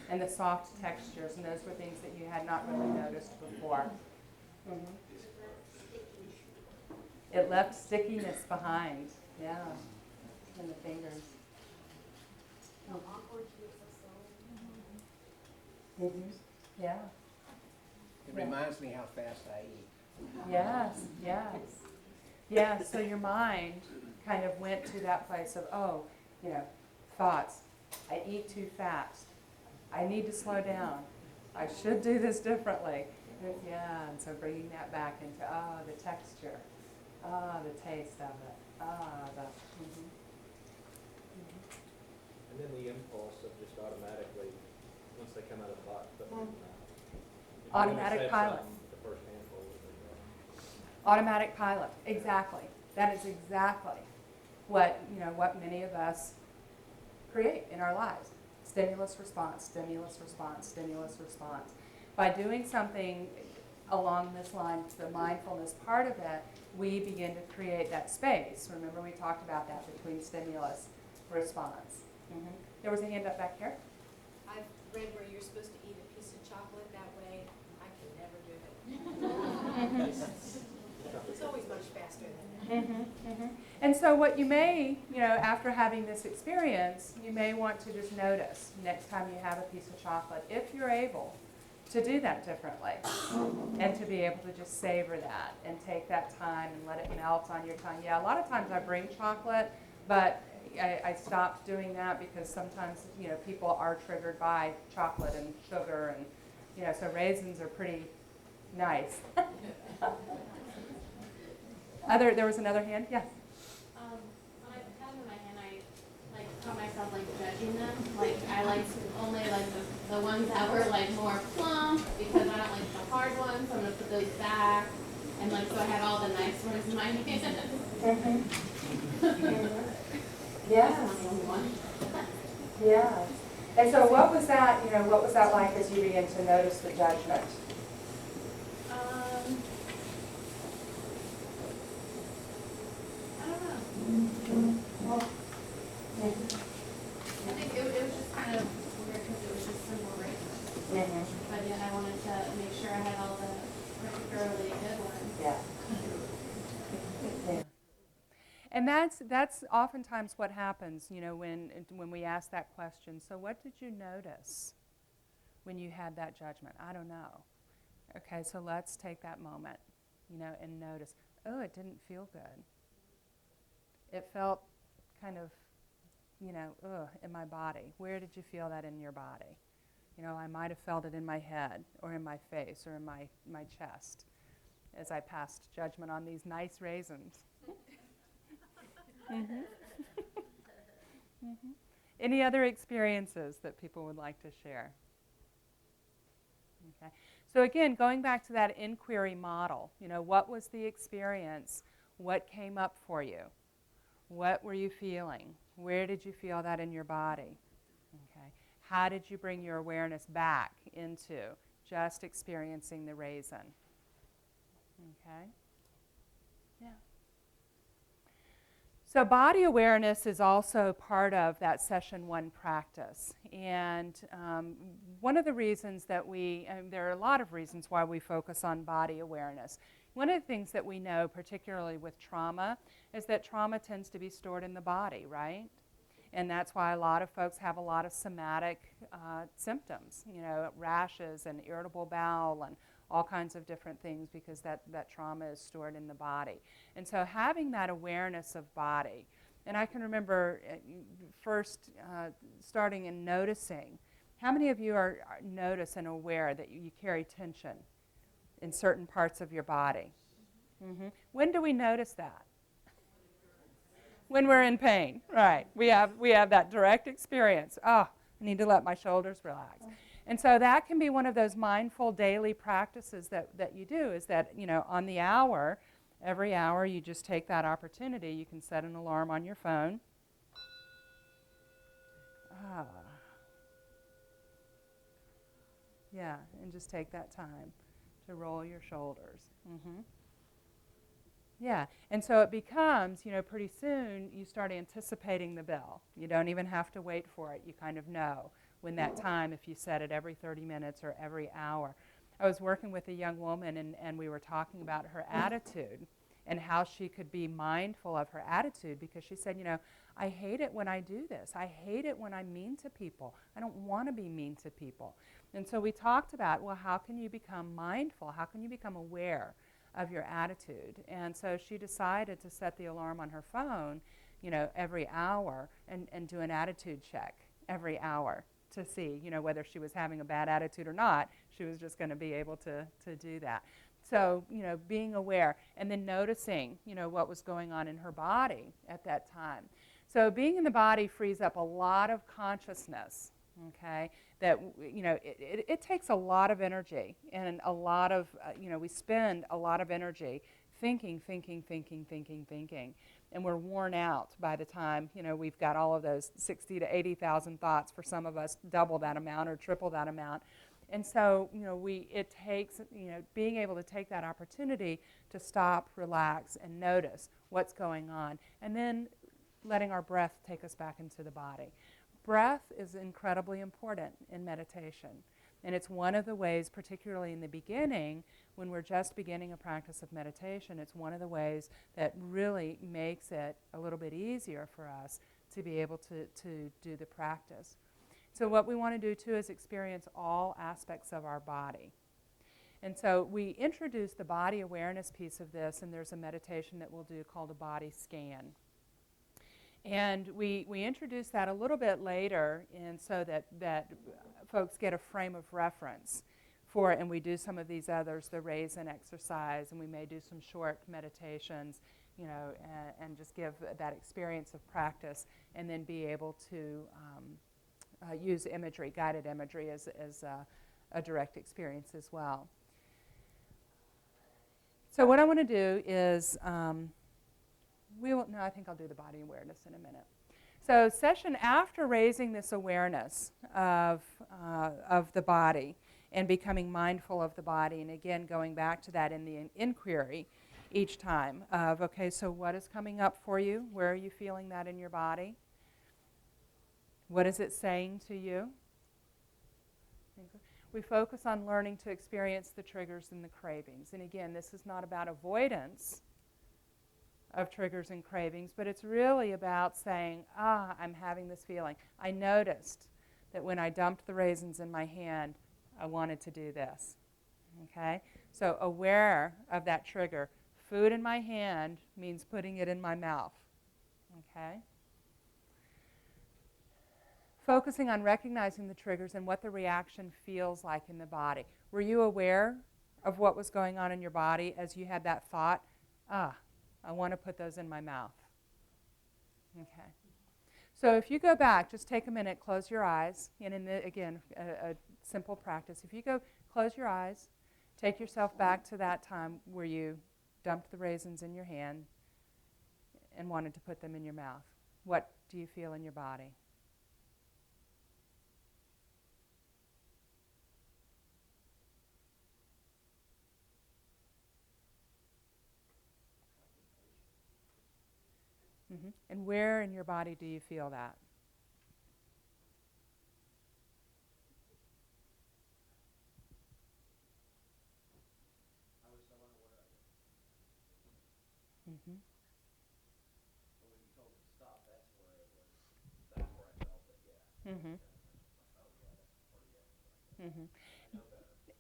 and the soft textures, and those were things that you had not really noticed before. It left stickiness behind, yeah, in the fingers. Yeah. It reminds me how fast I eat. Yes, yes. Yeah, so your mind kind of went to that place of, thoughts. I eat too fast. I need to slow down. I should do this differently. And so bringing that back into, the texture. Ah, the taste of it. Ah, the. And then the impulse of just automatically, once they come out of the box, put them in the mouth. If you Automatic said pilot. something, the first handful would be Automatic pilot, exactly. That is exactly what, what many of us create in our lives. Stimulus response, stimulus response, stimulus response. By doing something along this line, the mindfulness part of it, we begin to create that space. Remember we talked about that between stimulus response. There was a hand up back here. I've read where you're supposed to eat a piece of chocolate that way. I can never do it. It's always much faster than that. And so what you may, after having this experience, you may want to just notice next time you have a piece of chocolate, if you're able to do that differently and to be able to just savor that and take that time and let it melt on your tongue. Yeah, a lot of times I bring chocolate, but I stopped doing that because sometimes, people are triggered by chocolate and sugar and, so raisins are pretty nice. There was another hand? Yes. When I had them in my hand, I caught myself judging them. I liked only the ones that were more plump because I don't like the hard ones. So I'm gonna put those back, and so I had all the nice ones in my hand. Yeah. That's the only one. Yeah. And so what was that? What was that like as you began to notice the judgment? I don't know. I think it was just kind of weird because it was just simple raisins. But yet I wanted to make sure I had all the particularly good ones. Yeah. And that's oftentimes what happens, when we ask that question. So what did you notice when you had that judgment? I don't know. Okay, so let's take that moment, and notice. Oh, it didn't feel good. It felt kind of, in my body. Where did you feel that in your body? I might have felt it in my head or in my face or in my chest as I passed judgment on these nice raisins. Any other experiences that people would like to share? Okay. So again, going back to that inquiry model, what was the experience? What came up for you? What were you feeling? Where did you feel that in your body? Okay. How did you bring your awareness back into just experiencing the raisin? Okay. Yeah. So body awareness is also part of that session 1 practice. And one of the reasons that there are a lot of reasons why we focus on body awareness. One of the things that we know, particularly with trauma, is that trauma tends to be stored in the body, right? And that's why a lot of folks have a lot of somatic symptoms, rashes and irritable bowel and all kinds of different things because that trauma is stored in the body. And so having that awareness of body, and I can remember first starting and noticing, how many of you are notice and aware that you carry tension in certain parts of your body? When do we notice that? When we're in pain, right. We have that direct experience. Oh, I need to let my shoulders relax. And so that can be one of those mindful daily practices that you do is that, on the hour, every hour you just take that opportunity. You can set an alarm on your phone. Yeah, and just take that time to roll your shoulders. Yeah, and so it becomes, pretty soon you start anticipating the bell. You don't even have to wait for it. You kind of know when that time, if you set it every 30 minutes or every hour. I was working with a young woman and we were talking about her attitude and how she could be mindful of her attitude because she said, I hate it when I do this. I hate it when I'm mean to people. I don't want to be mean to people. And so we talked about, well, how can you become mindful? How can you become aware of your attitude? And so she decided to set the alarm on her phone, every hour and do an attitude check every hour to see, whether she was having a bad attitude or not. She was just going to be able to do that. So, being aware and then noticing, what was going on in her body at that time. So being in the body frees up a lot of consciousness, okay, that, it takes a lot of energy and a lot of, we spend a lot of energy thinking. And we're worn out by the time, we've got all of those 60 to 80,000 thoughts, for some of us double that amount or triple that amount. And so, it takes, being able to take that opportunity to stop, relax, and notice what's going on. And then letting our breath take us back into the body. Breath is incredibly important in meditation. And it's one of the ways, particularly in the beginning, when we're just beginning a practice of meditation, it's one of the ways that really makes it a little bit easier for us to be able to do the practice. So what we want to do, too, is experience all aspects of our body. And so we introduce the body awareness piece of this, and there's a meditation that we'll do called a body scan. And we introduce that a little bit later, and so that folks get a frame of reference for it. And we do some of these others, the raisin exercise, and we may do some short meditations, and just give that experience of practice, and then be able to use imagery, guided imagery, as a direct experience as well. So what I want to do is, I think I'll do the body awareness in a minute. So session after raising this awareness of the body and becoming mindful of the body, and again going back to that in the inquiry each time of, okay, so what is coming up for you? Where are you feeling that in your body? What is it saying to you? We focus on learning to experience the triggers and the cravings. And again, this is not about avoidance of triggers and cravings, but it's really about saying, I'm having this feeling. I noticed that when I dumped the raisins in my hand, I wanted to do this. Okay? So aware of that trigger. Food in my hand means putting it in my mouth. Okay? Focusing on recognizing the triggers and what the reaction feels like in the body. Were you aware of what was going on in your body as you had that thought? I want to put those in my mouth. Okay. So if you go back, just take a minute, close your eyes, and again, a simple practice. If you go, close your eyes, take yourself back to that time where you dumped the raisins in your hand and wanted to put them in your mouth. What do you feel in your body? Mm-hmm. And where in your body do you feel that? Mm-hmm. So when you told me to stop, that's where I felt it, yeah. Mm-hmm. Mm-hmm.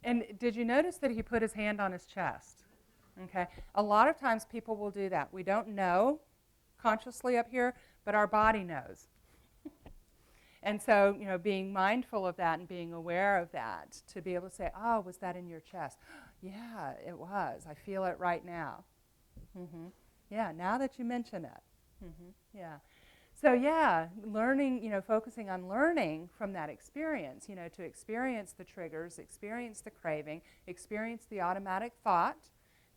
And did you notice that he put his hand on his chest? Okay. A lot of times people will do that. We don't know consciously up here, but our body knows. And so, being mindful of that and being aware of that, to be able to say, was that in your chest? Yeah, it was. I feel it right now. Mm-hmm. Yeah, now that you mention it. Mm-hmm. Yeah. So yeah, learning, focusing on learning from that experience, to experience the triggers, experience the craving, experience the automatic thought,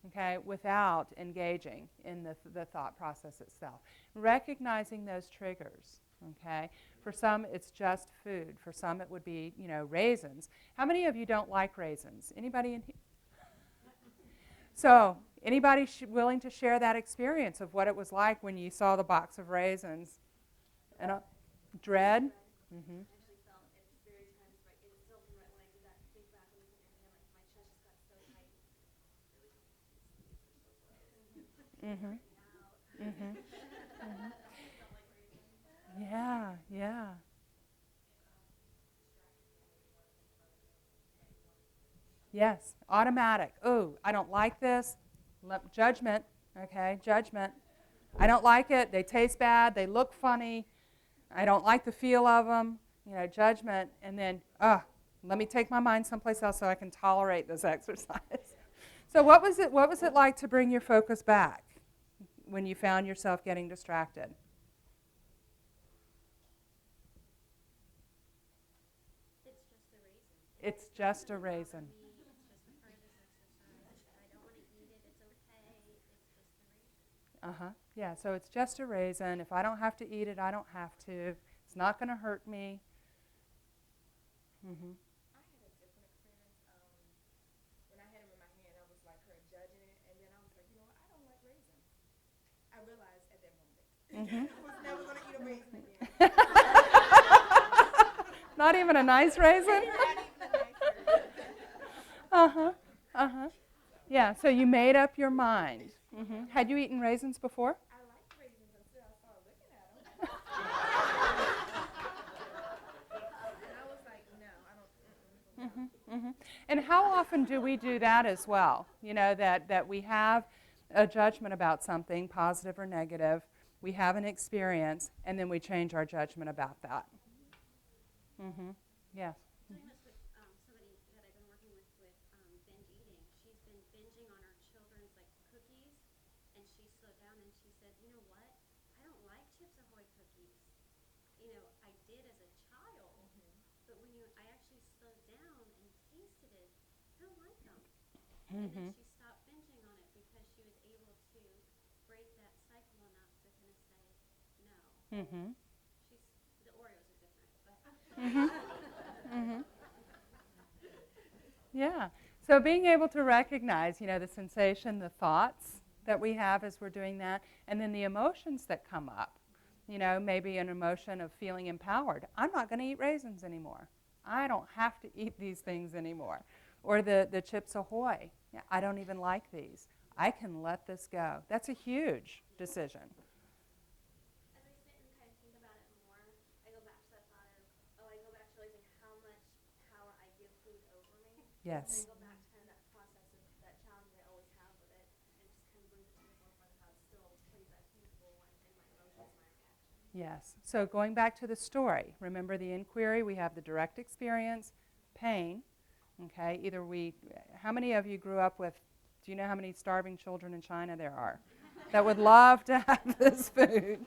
okay, without engaging in the thought process itself. Recognizing those triggers, okay. For some, it's just food. For some, it would be, raisins. How many of you don't like raisins? Anybody in here? So, anybody willing to share that experience of what it was like when you saw the box of raisins? And dread? Mm-hmm. Actually felt it very tense, right? It still when I did that, think back when you put your hand, like my chest just got so tight. Mm-hmm. Mm-hmm. Mm-hmm. Yeah, yeah. Yes, automatic. Oh, I don't like this. Judgment, okay, judgment. I don't like it. They taste bad. They look funny. I don't like the feel of them. Judgment. And then, let me take my mind someplace else so I can tolerate this exercise. So what was it like to bring your focus back when you found yourself getting distracted? It's just a raisin. It's just a raisin. For me, it's just a part of this exercise. I don't want to eat it. It's okay. It's just a raisin. Uh-huh. Yeah, so it's just a raisin. If I don't have to eat it, I don't have to. It's not going to hurt me. Mm-hmm. I had a different experience. When I had them in my hand, I was like her judging it, and then I was like, you know what? I don't like raisins. I realized at that moment Mm-hmm. I was never going to eat a raisin again. Not even a nice raisin? Not even a nice raisin. Uh-huh. Uh-huh. Yeah, so you made up your mind. Mm-hmm. Had you eaten raisins before? I liked raisins until I started looking at them. And I was like, no, I don't. Mm-hmm. Mm-hmm. And how often do we do that as well? You know, that we have a judgment about something, positive or negative, we have an experience, and then we change our judgment about that. Mm-hmm. Yes. Doing this with somebody that I've been working with binge eating. She's been binging on her children's like cookies, and she slowed down and she said, you know what? I don't like Chips Ahoy cookies. You know, I did as a child, but when I actually slowed down and tasted it, I don't like them. And then she stopped binging on it because she was able to break that cycle enough to kind of say no. Mm-hmm. The Oreos are different, but. Mm-hmm. Yeah. So being able to recognize, you know, the sensation, the thoughts that we have as we're doing that, and then the emotions that come up. You know, maybe an emotion of feeling empowered. I'm not going to eat raisins anymore. I don't have to eat these things anymore. Or the Chips Ahoy. Yeah, I don't even like these. I can let this go. That's a huge decision. As I sit and kind of think about it more, I go back to that thought of, I go back to realizing how much power I give food over me. Yes. And I go back to kind of that process of that challenge I always have with it, and just kind of brings it to the forefront of how it still plays that huge role in my emotions, my reactions. Yes. So going back to the story, remember the inquiry, we have the direct experience, pain. Okay, how many of you grew up with, do you know how many starving children in China there are that would love to have this food?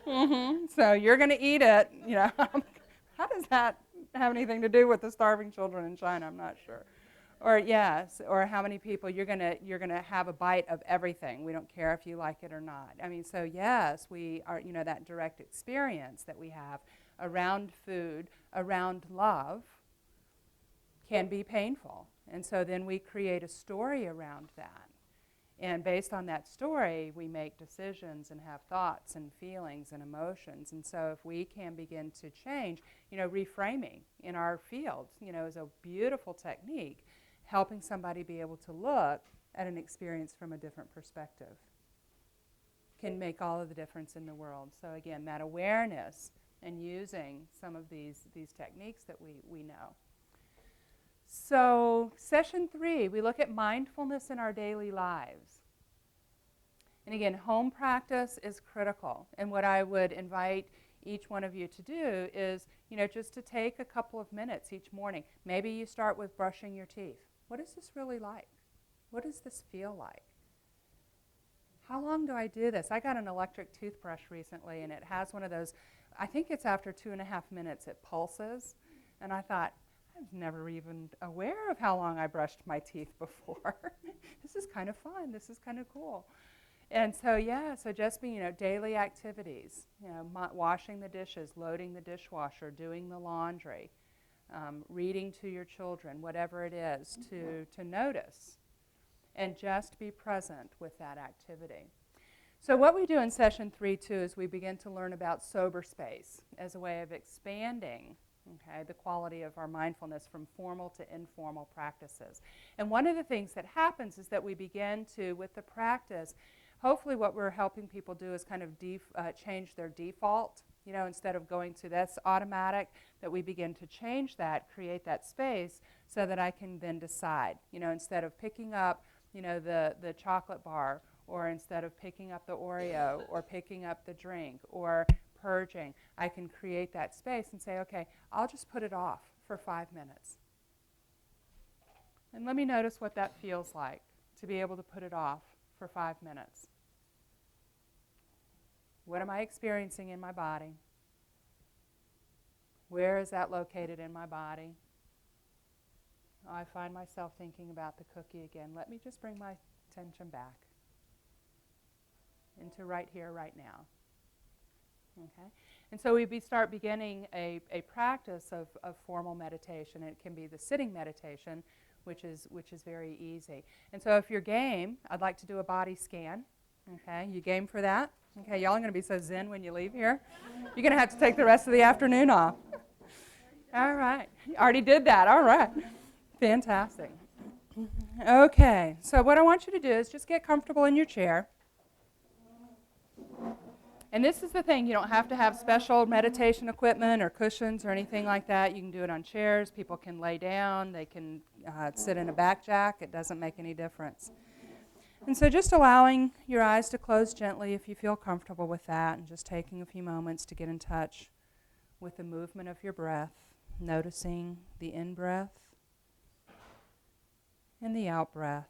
Mm-hmm. So you're going to eat it, you know. How does that have anything to do with the starving children in China? I'm not sure. Or yes, or how many people you're going to have a bite of everything. We don't care if you like it or not. I mean, so yes, we are, you know, that direct experience that we have around food, around love, can be painful. And so then we create a story around that. And based on that story, we make decisions and have thoughts and feelings and emotions. And so if we can begin to change, you know, reframing in our field, you know, is a beautiful technique, helping somebody be able to look at an experience from a different perspective can make all of the difference in the world. So again, that awareness and using some of these techniques that we know. So session 3, we look at mindfulness in our daily lives. And again, home practice is critical. And what I would invite each one of you to do is, you know, just to take a couple of minutes each morning. Maybe you start with brushing your teeth. What is this really like? What does this feel like? How long do I do this? I got an electric toothbrush recently, and it has one of those, I think it's after 2.5 minutes, it pulses. And I thought, I was never even aware of how long I brushed my teeth before. This is kind of fun. This is kind of cool. And so, yeah, so just being, you know, daily activities, you know, washing the dishes, loading the dishwasher, doing the laundry, reading to your children, whatever it is, to notice and just be present with that activity. So what we do in session 3, too, is we begin to learn about sober space as a way of expanding, okay, the quality of our mindfulness from formal to informal practices. And one of the things that happens is that we begin to, with the practice, hopefully what we're helping people do is kind of change their default, you know, instead of going to that's automatic, that we begin to change that, create that space so that I can then decide, you know, instead of picking up, you know, the chocolate bar, or instead of picking up the Oreo or picking up the drink or purging, I can create that space and say, okay, I'll just put it off for 5 minutes. And let me notice what that feels like to be able to put it off for 5 minutes. What am I experiencing in my body? Where is that located in my body? Oh, I find myself thinking about the cookie again. Let me just bring my attention back into right here, right now. Okay? And so we start beginning a practice of formal meditation. It can be the sitting meditation, which is very easy. And so if you're game, I'd like to do a body scan. Okay, you game for that? Okay, y'all are going to be so zen when you leave here. You're going to have to take the rest of the afternoon off. All right. You already did that. All right. Fantastic. Okay, so what I want you to do is just get comfortable in your chair. And this is the thing, you don't have to have special meditation equipment or cushions or anything like that. You can do it on chairs. People can lay down. They can sit in a back jack. It doesn't make any difference. And so just allowing your eyes to close gently if you feel comfortable with that, and just taking a few moments to get in touch with the movement of your breath, noticing the in-breath and the out-breath.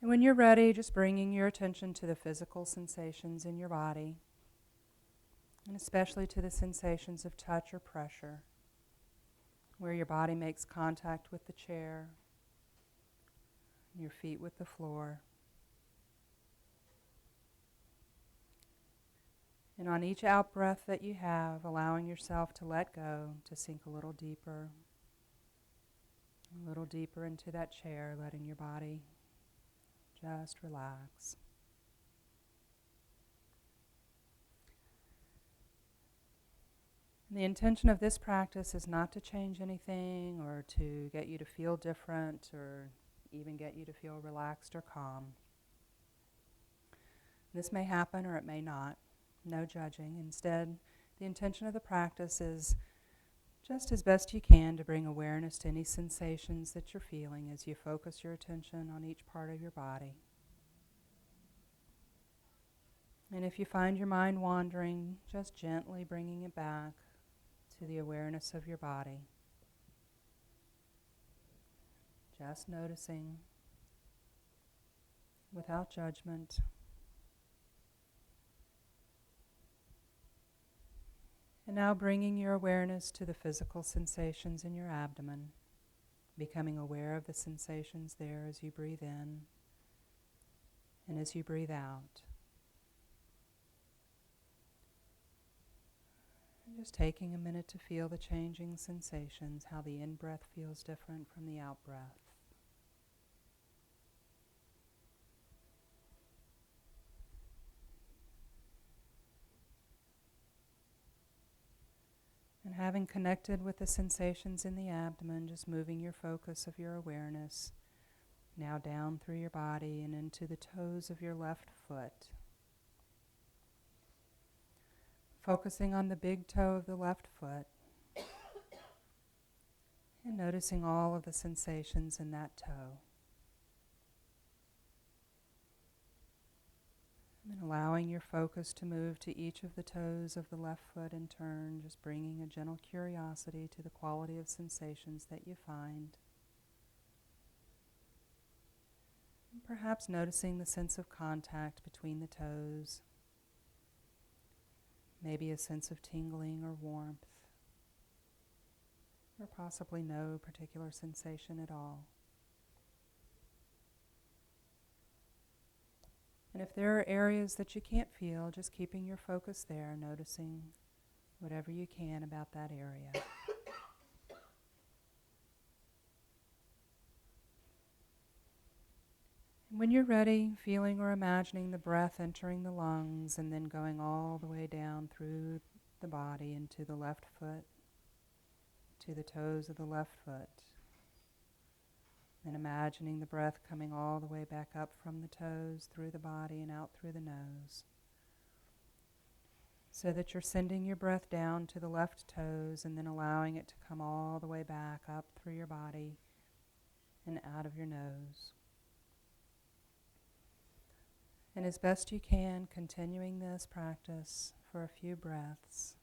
And when you're ready, just bringing your attention to the physical sensations in your body, and especially to the sensations of touch or pressure, where your body makes contact with the chair, your feet with the floor. And on each out-breath that you have, allowing yourself to let go, to sink a little deeper into that chair, letting your body just relax. And the intention of this practice is not to change anything or to get you to feel different or even get you to feel relaxed or calm. This may happen or it may not. No judging. Instead, the intention of the practice is just as best you can to bring awareness to any sensations that you're feeling as you focus your attention on each part of your body. And if you find your mind wandering, just gently bringing it back to the awareness of your body. Just noticing without judgment. And now bringing your awareness to the physical sensations in your abdomen, becoming aware of the sensations there as you breathe in and as you breathe out. And just taking a minute to feel the changing sensations, how the in-breath feels different from the out-breath. And having connected with the sensations in the abdomen, just moving your focus of your awareness now down through your body and into the toes of your left foot. Focusing on the big toe of the left foot and noticing all of the sensations in that toe. And allowing your focus to move to each of the toes of the left foot in turn, just bringing a gentle curiosity to the quality of sensations that you find. And perhaps noticing the sense of contact between the toes, maybe a sense of tingling or warmth, or possibly no particular sensation at all. And if there are areas that you can't feel, just keeping your focus there, noticing whatever you can about that area. And when you're ready, feeling or imagining the breath entering the lungs and then going all the way down through the body into the left foot, to the toes of the left foot. And imagining the breath coming all the way back up from the toes, through the body, and out through the nose. So that you're sending your breath down to the left toes and then allowing it to come all the way back up through your body and out of your nose. And as best you can, continuing this practice for a few breaths.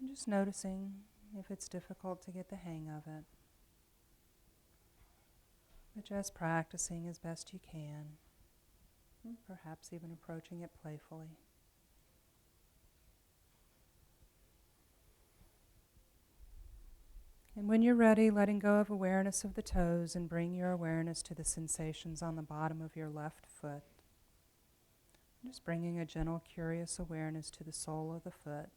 And just noticing if it's difficult to get the hang of it. But just practicing as best you can, perhaps even approaching it playfully. And when you're ready, letting go of awareness of the toes and bring your awareness to the sensations on the bottom of your left foot. Just bringing a gentle, curious awareness to the sole of the foot,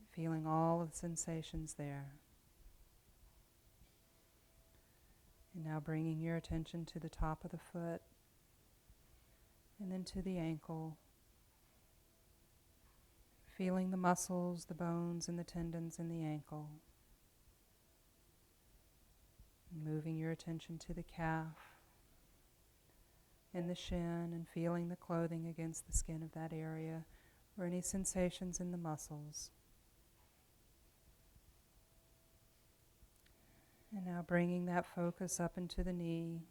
feeling all of the sensations there. And now bringing your attention to the top of the foot, and then to the ankle, feeling the muscles, the bones, and the tendons in the ankle. Moving your attention to the calf and the shin, and feeling the clothing against the skin of that area, or any sensations in the muscles. And now bringing that focus up into the knee,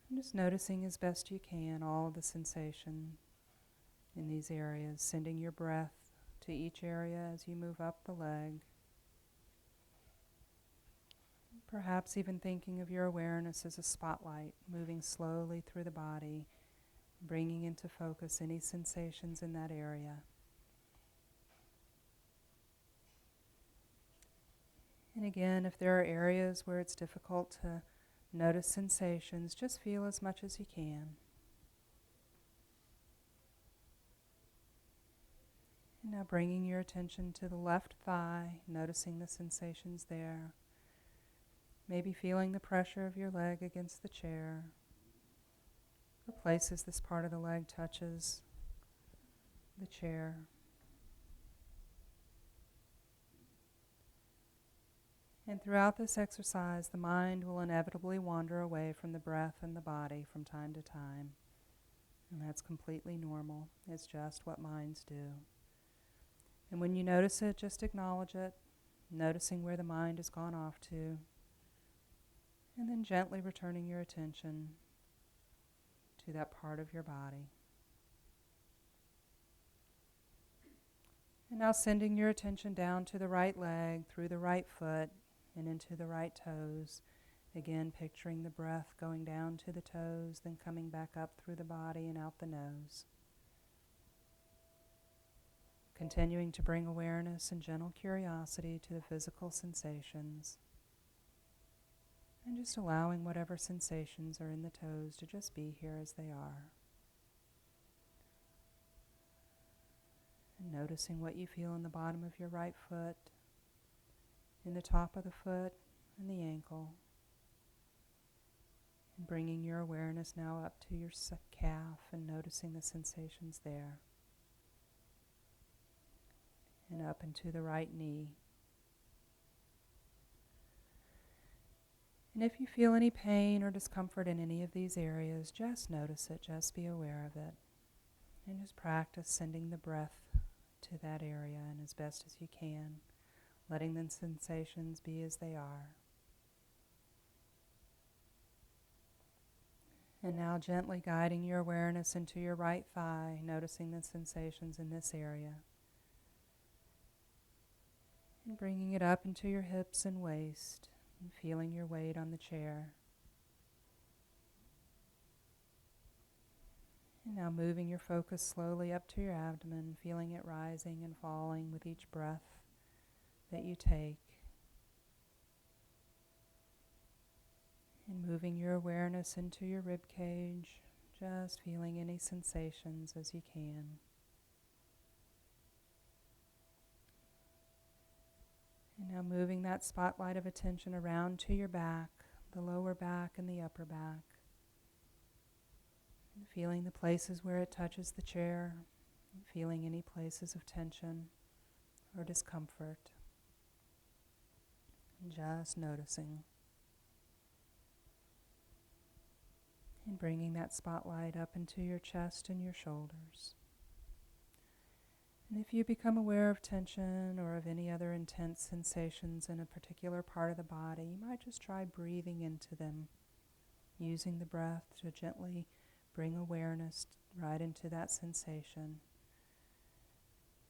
and just noticing as best you can all the sensation in these areas, sending your breath to each area as you move up the leg. Perhaps even thinking of your awareness as a spotlight, moving slowly through the body, bringing into focus any sensations in that area. And again, if there are areas where it's difficult to notice sensations, just feel as much as you can. And now bringing your attention to the left thigh, noticing the sensations there. Maybe feeling the pressure of your leg against the chair, or places this part of the leg touches the chair. And throughout this exercise, the mind will inevitably wander away from the breath and the body from time to time. And that's completely normal. It's just what minds do. And when you notice it, just acknowledge it, noticing where the mind has gone off to, and then gently returning your attention to that part of your body. And now sending your attention down to the right leg, through the right foot, and into the right toes. Again, picturing the breath going down to the toes, then coming back up through the body and out the nose. Continuing to bring awareness and gentle curiosity to the physical sensations. And just allowing whatever sensations are in the toes to just be here as they are. And noticing what you feel in the bottom of your right foot, in the top of the foot, and the ankle. And bringing your awareness now up to your calf and noticing the sensations there. And up into the right knee. And if you feel any pain or discomfort in any of these areas, just notice it, just be aware of it. And just practice sending the breath to that area and as best as you can, letting the sensations be as they are. And now gently guiding your awareness into your right thigh, noticing the sensations in this area. And bringing it up into your hips and waist. And feeling your weight on the chair. And now moving your focus slowly up to your abdomen, feeling it rising and falling with each breath that you take. And moving your awareness into your rib cage, just feeling any sensations as you can. And now moving that spotlight of attention around to your back, the lower back and the upper back. And feeling the places where it touches the chair, and feeling any places of tension or discomfort. And just noticing. And bringing that spotlight up into your chest and your shoulders. And if you become aware of tension or of any other intense sensations in a particular part of the body, you might just try breathing into them, using the breath to gently bring awareness right into that sensation.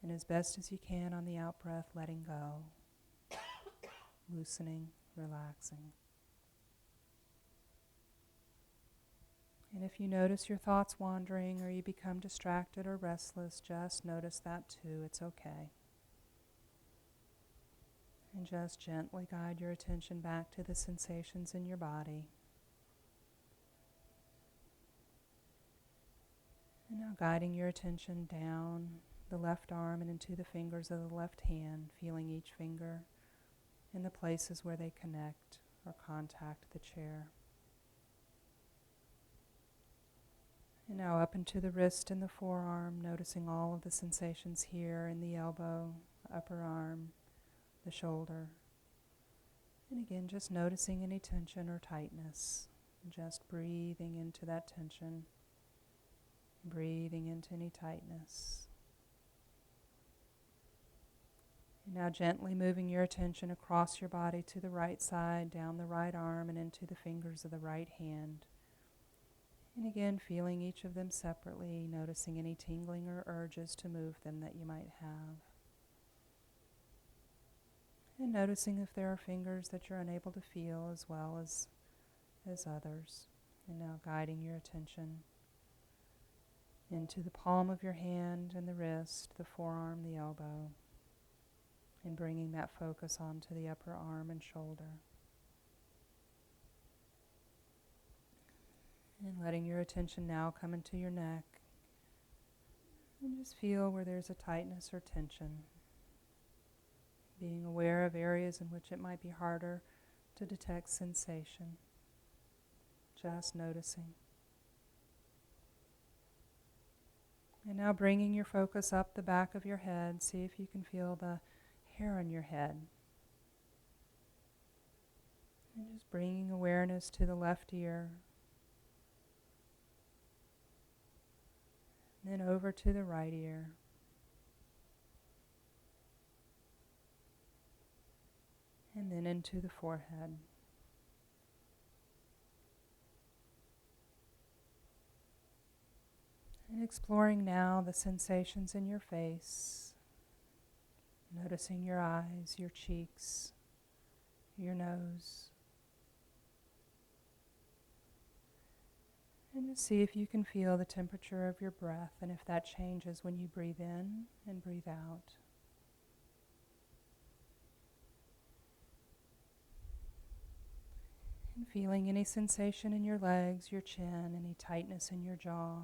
And as best as you can on the out-breath, letting go, loosening, relaxing. And if you notice your thoughts wandering or you become distracted or restless, just notice that too. It's okay. And just gently guide your attention back to the sensations in your body. And now guiding your attention down the left arm and into the fingers of the left hand, feeling each finger in the places where they connect or contact the chair. And now up into the wrist and the forearm, noticing all of the sensations here in the elbow, upper arm, the shoulder. And again, just noticing any tension or tightness. And just breathing into that tension. Breathing into any tightness. And now gently moving your attention across your body to the right side, down the right arm, and into the fingers of the right hand. And again, feeling each of them separately, noticing any tingling or urges to move them that you might have. And noticing if there are fingers that you're unable to feel as well as others. And now guiding your attention into the palm of your hand and the wrist, the forearm, the elbow, and bringing that focus onto the upper arm and shoulder. And letting your attention now come into your neck. And just feel where there's a tightness or tension. Being aware of areas in which it might be harder to detect sensation. Just noticing. And now bringing your focus up the back of your head. See if you can feel the hair on your head. And just bringing awareness to the left ear. And then over to the right ear. And then into the forehead. And exploring now the sensations in your face. Noticing your eyes, your cheeks, your nose. And just see if you can feel the temperature of your breath and if that changes when you breathe in and breathe out. And feeling any sensation in your legs, your chin, any tightness in your jaw.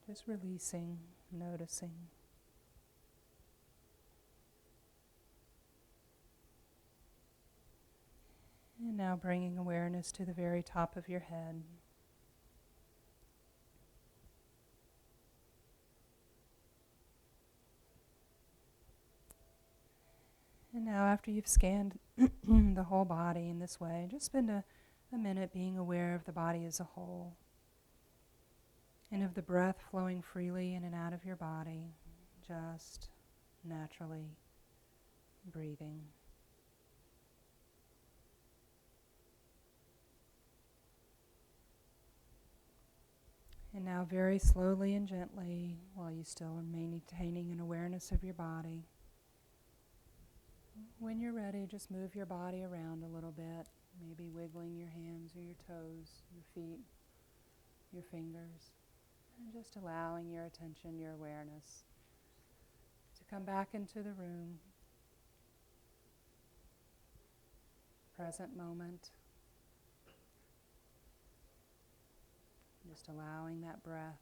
Just releasing, noticing. And now bringing awareness to the very top of your head. And now after you've scanned the whole body in this way, just spend a minute being aware of the body as a whole. And of the breath flowing freely in and out of your body, just naturally breathing. And now very slowly and gently, while you still are maintaining an awareness of your body, when you're ready, just move your body around a little bit, maybe wiggling your hands or your toes, your feet, your fingers, and just allowing your attention, your awareness to come back into the room, present moment. Just allowing that breath.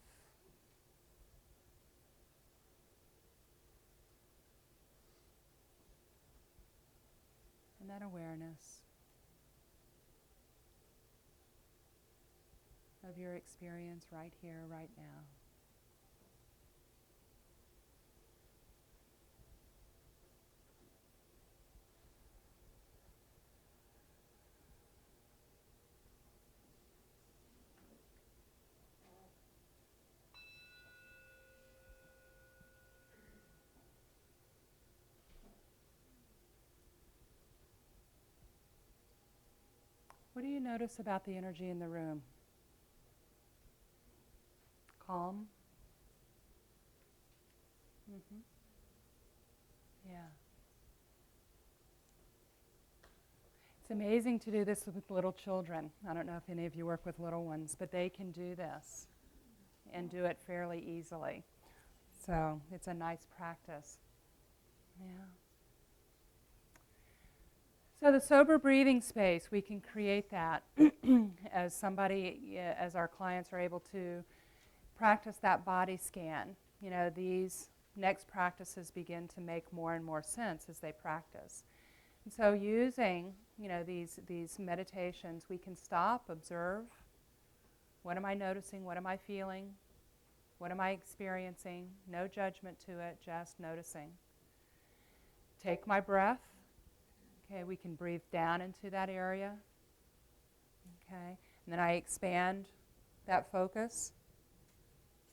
And that awareness of your experience right here, right now. What do you notice about the energy in the room? Calm? Yeah. It's amazing to do this with little children. I don't know if any of you work with little ones, but they can do this and do it fairly easily. So it's a nice practice. Yeah. So the sober breathing space, we can create that as our clients are able to practice that body scan. These next practices begin to make more and more sense as they practice. And so using, these meditations, we can stop, observe. What am I noticing? What am I feeling? What am I experiencing? No judgment to it, just noticing. Take my breath. Okay, we can breathe down into that area. Okay, and then I expand that focus,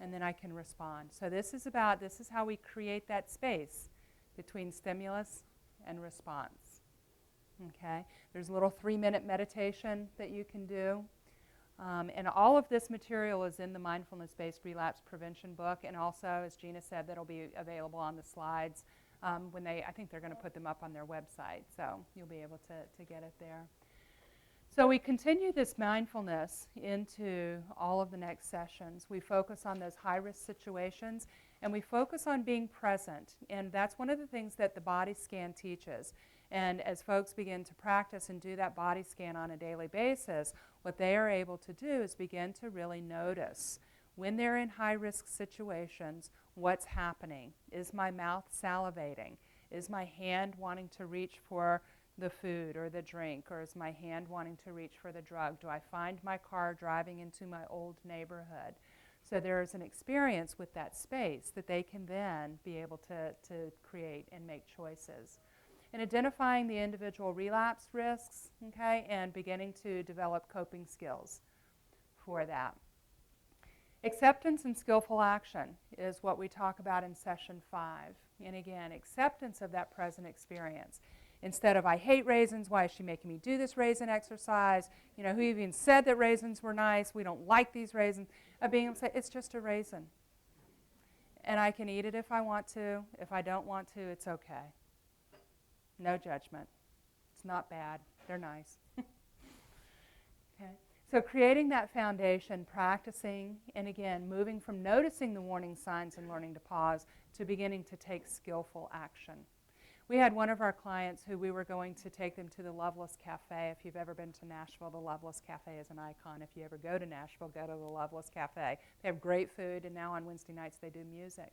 and then I can respond. So this is how we create that space between stimulus and response. Okay, there's a little 3-minute meditation that you can do. And all of this material is in the Mindfulness-Based Relapse Prevention book, and also, as Gina said, that'll be available on the slides I think they're going to put them up on their website, so you'll be able to get it there. So we continue this mindfulness into all of the next sessions. We focus on those high-risk situations, and we focus on being present, and that's one of the things that the body scan teaches. And as folks begin to practice and do that body scan on a daily basis, what they are able to do is begin to really notice when they're in high-risk situations, what's happening. Is my mouth salivating? Is my hand wanting to reach for the food or the drink? Or is my hand wanting to reach for the drug? Do I find my car driving into my old neighborhood? So there's an experience with that space that they can then be able to create and make choices. And identifying the individual relapse risks, okay, and beginning to develop coping skills for that. Acceptance and skillful action is what we talk about in session 5. And again, acceptance of that present experience. Instead of, I hate raisins, why is she making me do this raisin exercise? Who even said that raisins were nice? We don't like these raisins. Being able to say, it's just a raisin. And I can eat it if I want to. If I don't want to, it's okay. No judgment. It's not bad. They're nice. Okay. So creating that foundation, practicing, and again, moving from noticing the warning signs and learning to pause to beginning to take skillful action. We had one of our clients who we were going to take them to the Loveless Cafe. If you've ever been to Nashville, the Loveless Cafe is an icon. If you ever go to Nashville, go to the Loveless Cafe. They have great food, and now on Wednesday nights they do music.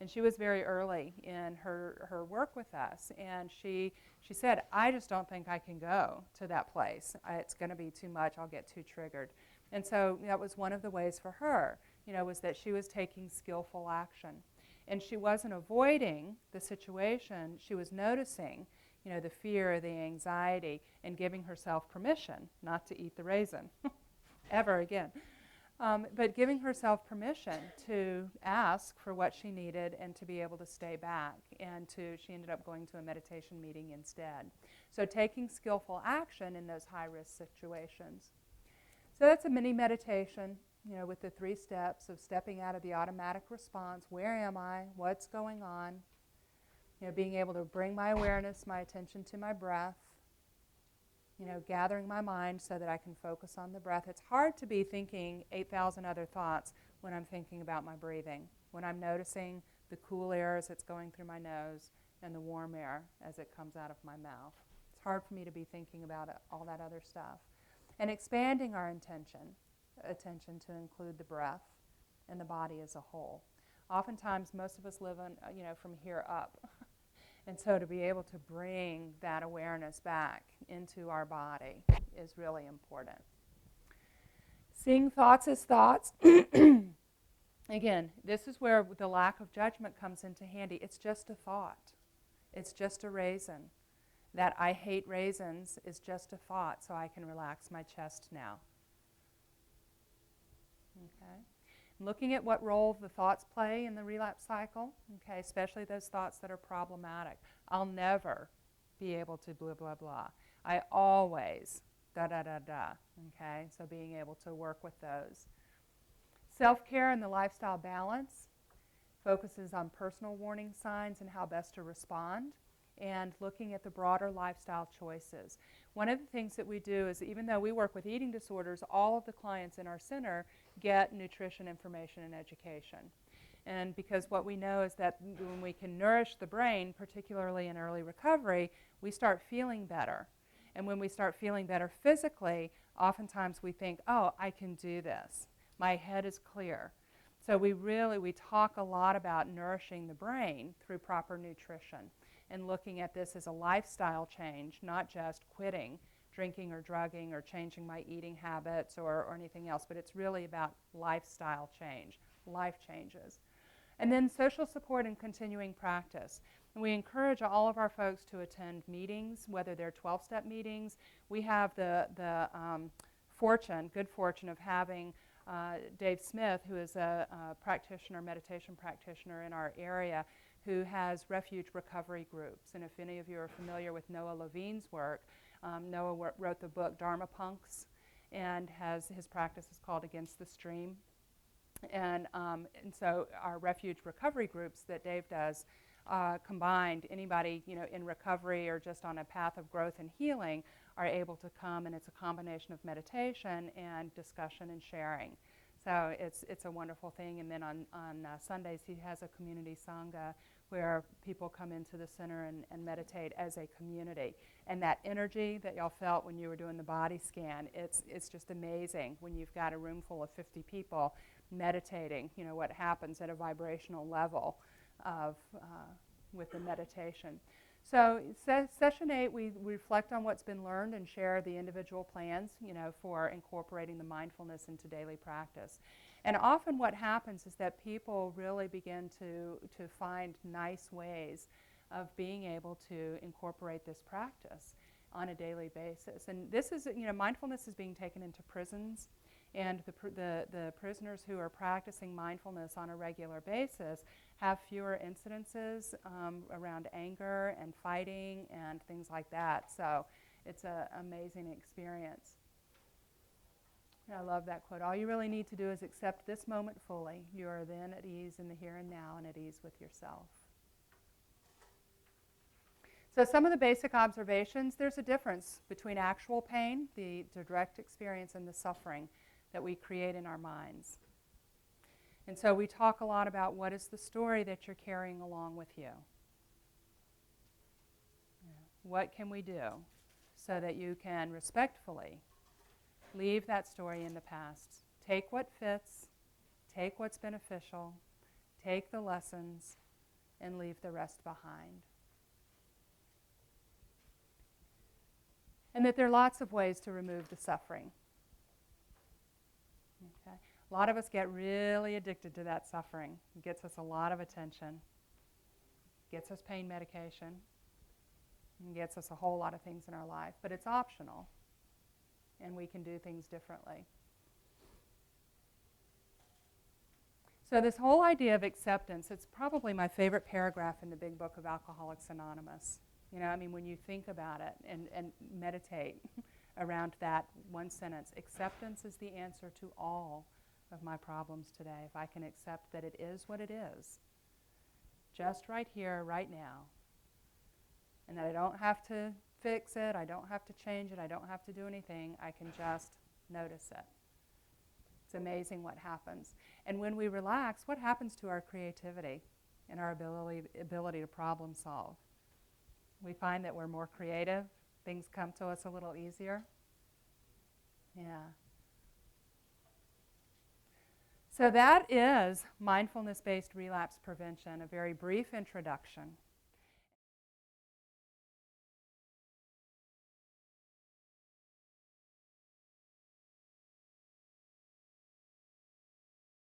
And she was very early in her work with us, and she said, I just don't think I can go to that place. It's going to be too much. I'll get too triggered. And so that was one of the ways for her, was that she was taking skillful action. And she wasn't avoiding the situation. She was noticing, the fear, the anxiety, and giving herself permission not to eat the raisin ever again. But giving herself permission to ask for what she needed and to be able to stay back. And she ended up going to a meditation meeting instead. So taking skillful action in those high-risk situations. So that's a mini meditation, with the 3 steps of stepping out of the automatic response. Where am I? What's going on? Being able to bring my awareness, my attention to my breath. Gathering my mind so that I can focus on the breath. It's hard to be thinking 8,000 other thoughts when I'm thinking about my breathing, when I'm noticing the cool air as it's going through my nose and the warm air as it comes out of my mouth. It's hard for me to be thinking about all that other stuff. And expanding our attention to include the breath and the body as a whole. Oftentimes, most of us live on, from here up. And so to be able to bring that awareness back into our body is really important. Seeing thoughts as thoughts. Again, this is where the lack of judgment comes into handy. It's just a thought. It's just a raisin. That I hate raisins is just a thought, so I can relax my chest now. Okay. Looking at what role the thoughts play in the relapse cycle, okay, especially those thoughts that are problematic. I'll never be able to blah, blah, blah. I always da, da, da, da, okay? So being able to work with those. Self-care and the lifestyle balance. focuses on personal warning signs and how best to respond, and looking at the broader lifestyle choices. One of the things that we do is, even though we work with eating disorders, all of the clients in our center get nutrition information and education. And because what we know is that when we can nourish the brain, particularly in early recovery, we start feeling better. And when we start feeling better physically, oftentimes we think, oh, I can do this. My head is clear. So we talk a lot about nourishing the brain through proper nutrition and looking at this as a lifestyle change, not just quitting drinking or drugging or changing my eating habits or anything else, but it's really about lifestyle change, life changes. And then social support and continuing practice. And we encourage all of our folks to attend meetings, whether they're 12-step meetings. We have the good fortune of having Dave Smith, who is a practitioner, meditation practitioner in our area, who has refuge recovery groups. And if any of you are familiar with Noah Levine's work, Noah wrote the book Dharma Punks, and his practice is called Against the Stream. And so our refuge recovery groups that Dave does combined, anybody in recovery or just on a path of growth and healing are able to come, and it's a combination of meditation and discussion and sharing. So it's a wonderful thing. And then on Sundays he has a community sangha where people come into the center and meditate as a community. And that energy that y'all felt when you were doing the body scan, it's just amazing when you've got a room full of 50 people meditating, what happens at a vibrational level with the meditation. So session 8, we reflect on what's been learned and share the individual plans, for incorporating the mindfulness into daily practice. And often what happens is that people really begin to find nice ways of being able to incorporate this practice on a daily basis. And this is, mindfulness is being taken into prisons. And the prisoners who are practicing mindfulness on a regular basis have fewer incidences around anger and fighting and things like that. So it's an amazing experience. I love that quote. All you really need to do is accept this moment fully. You are then at ease in the here and now and at ease with yourself. So some of the basic observations, there's a difference between actual pain, the direct experience, and the suffering that we create in our minds. And so we talk a lot about what is the story that you're carrying along with you. What can we do so that you can respectfully leave that story in the past? Take what fits, take what's beneficial, take the lessons, and leave the rest behind. And that there are lots of ways to remove the suffering. Okay. A lot of us get really addicted to that suffering. It gets us a lot of attention, gets us pain medication, and gets us a whole lot of things in our life. But it's optional, and we can do things differently. So this whole idea of acceptance, it's probably my favorite paragraph in the big book of Alcoholics Anonymous. When you think about it and meditate around that one sentence, acceptance is the answer to all of my problems today. If I can accept that it is what it is, just right here, right now, and that I don't have to fix it, I don't have to change it, I don't have to do anything, I can just notice it. It's amazing what happens. And when we relax, what happens to our creativity and our ability to problem solve? We find that we're more creative. Things come to us a little easier. Yeah. So that is mindfulness-based relapse prevention, a very brief introduction.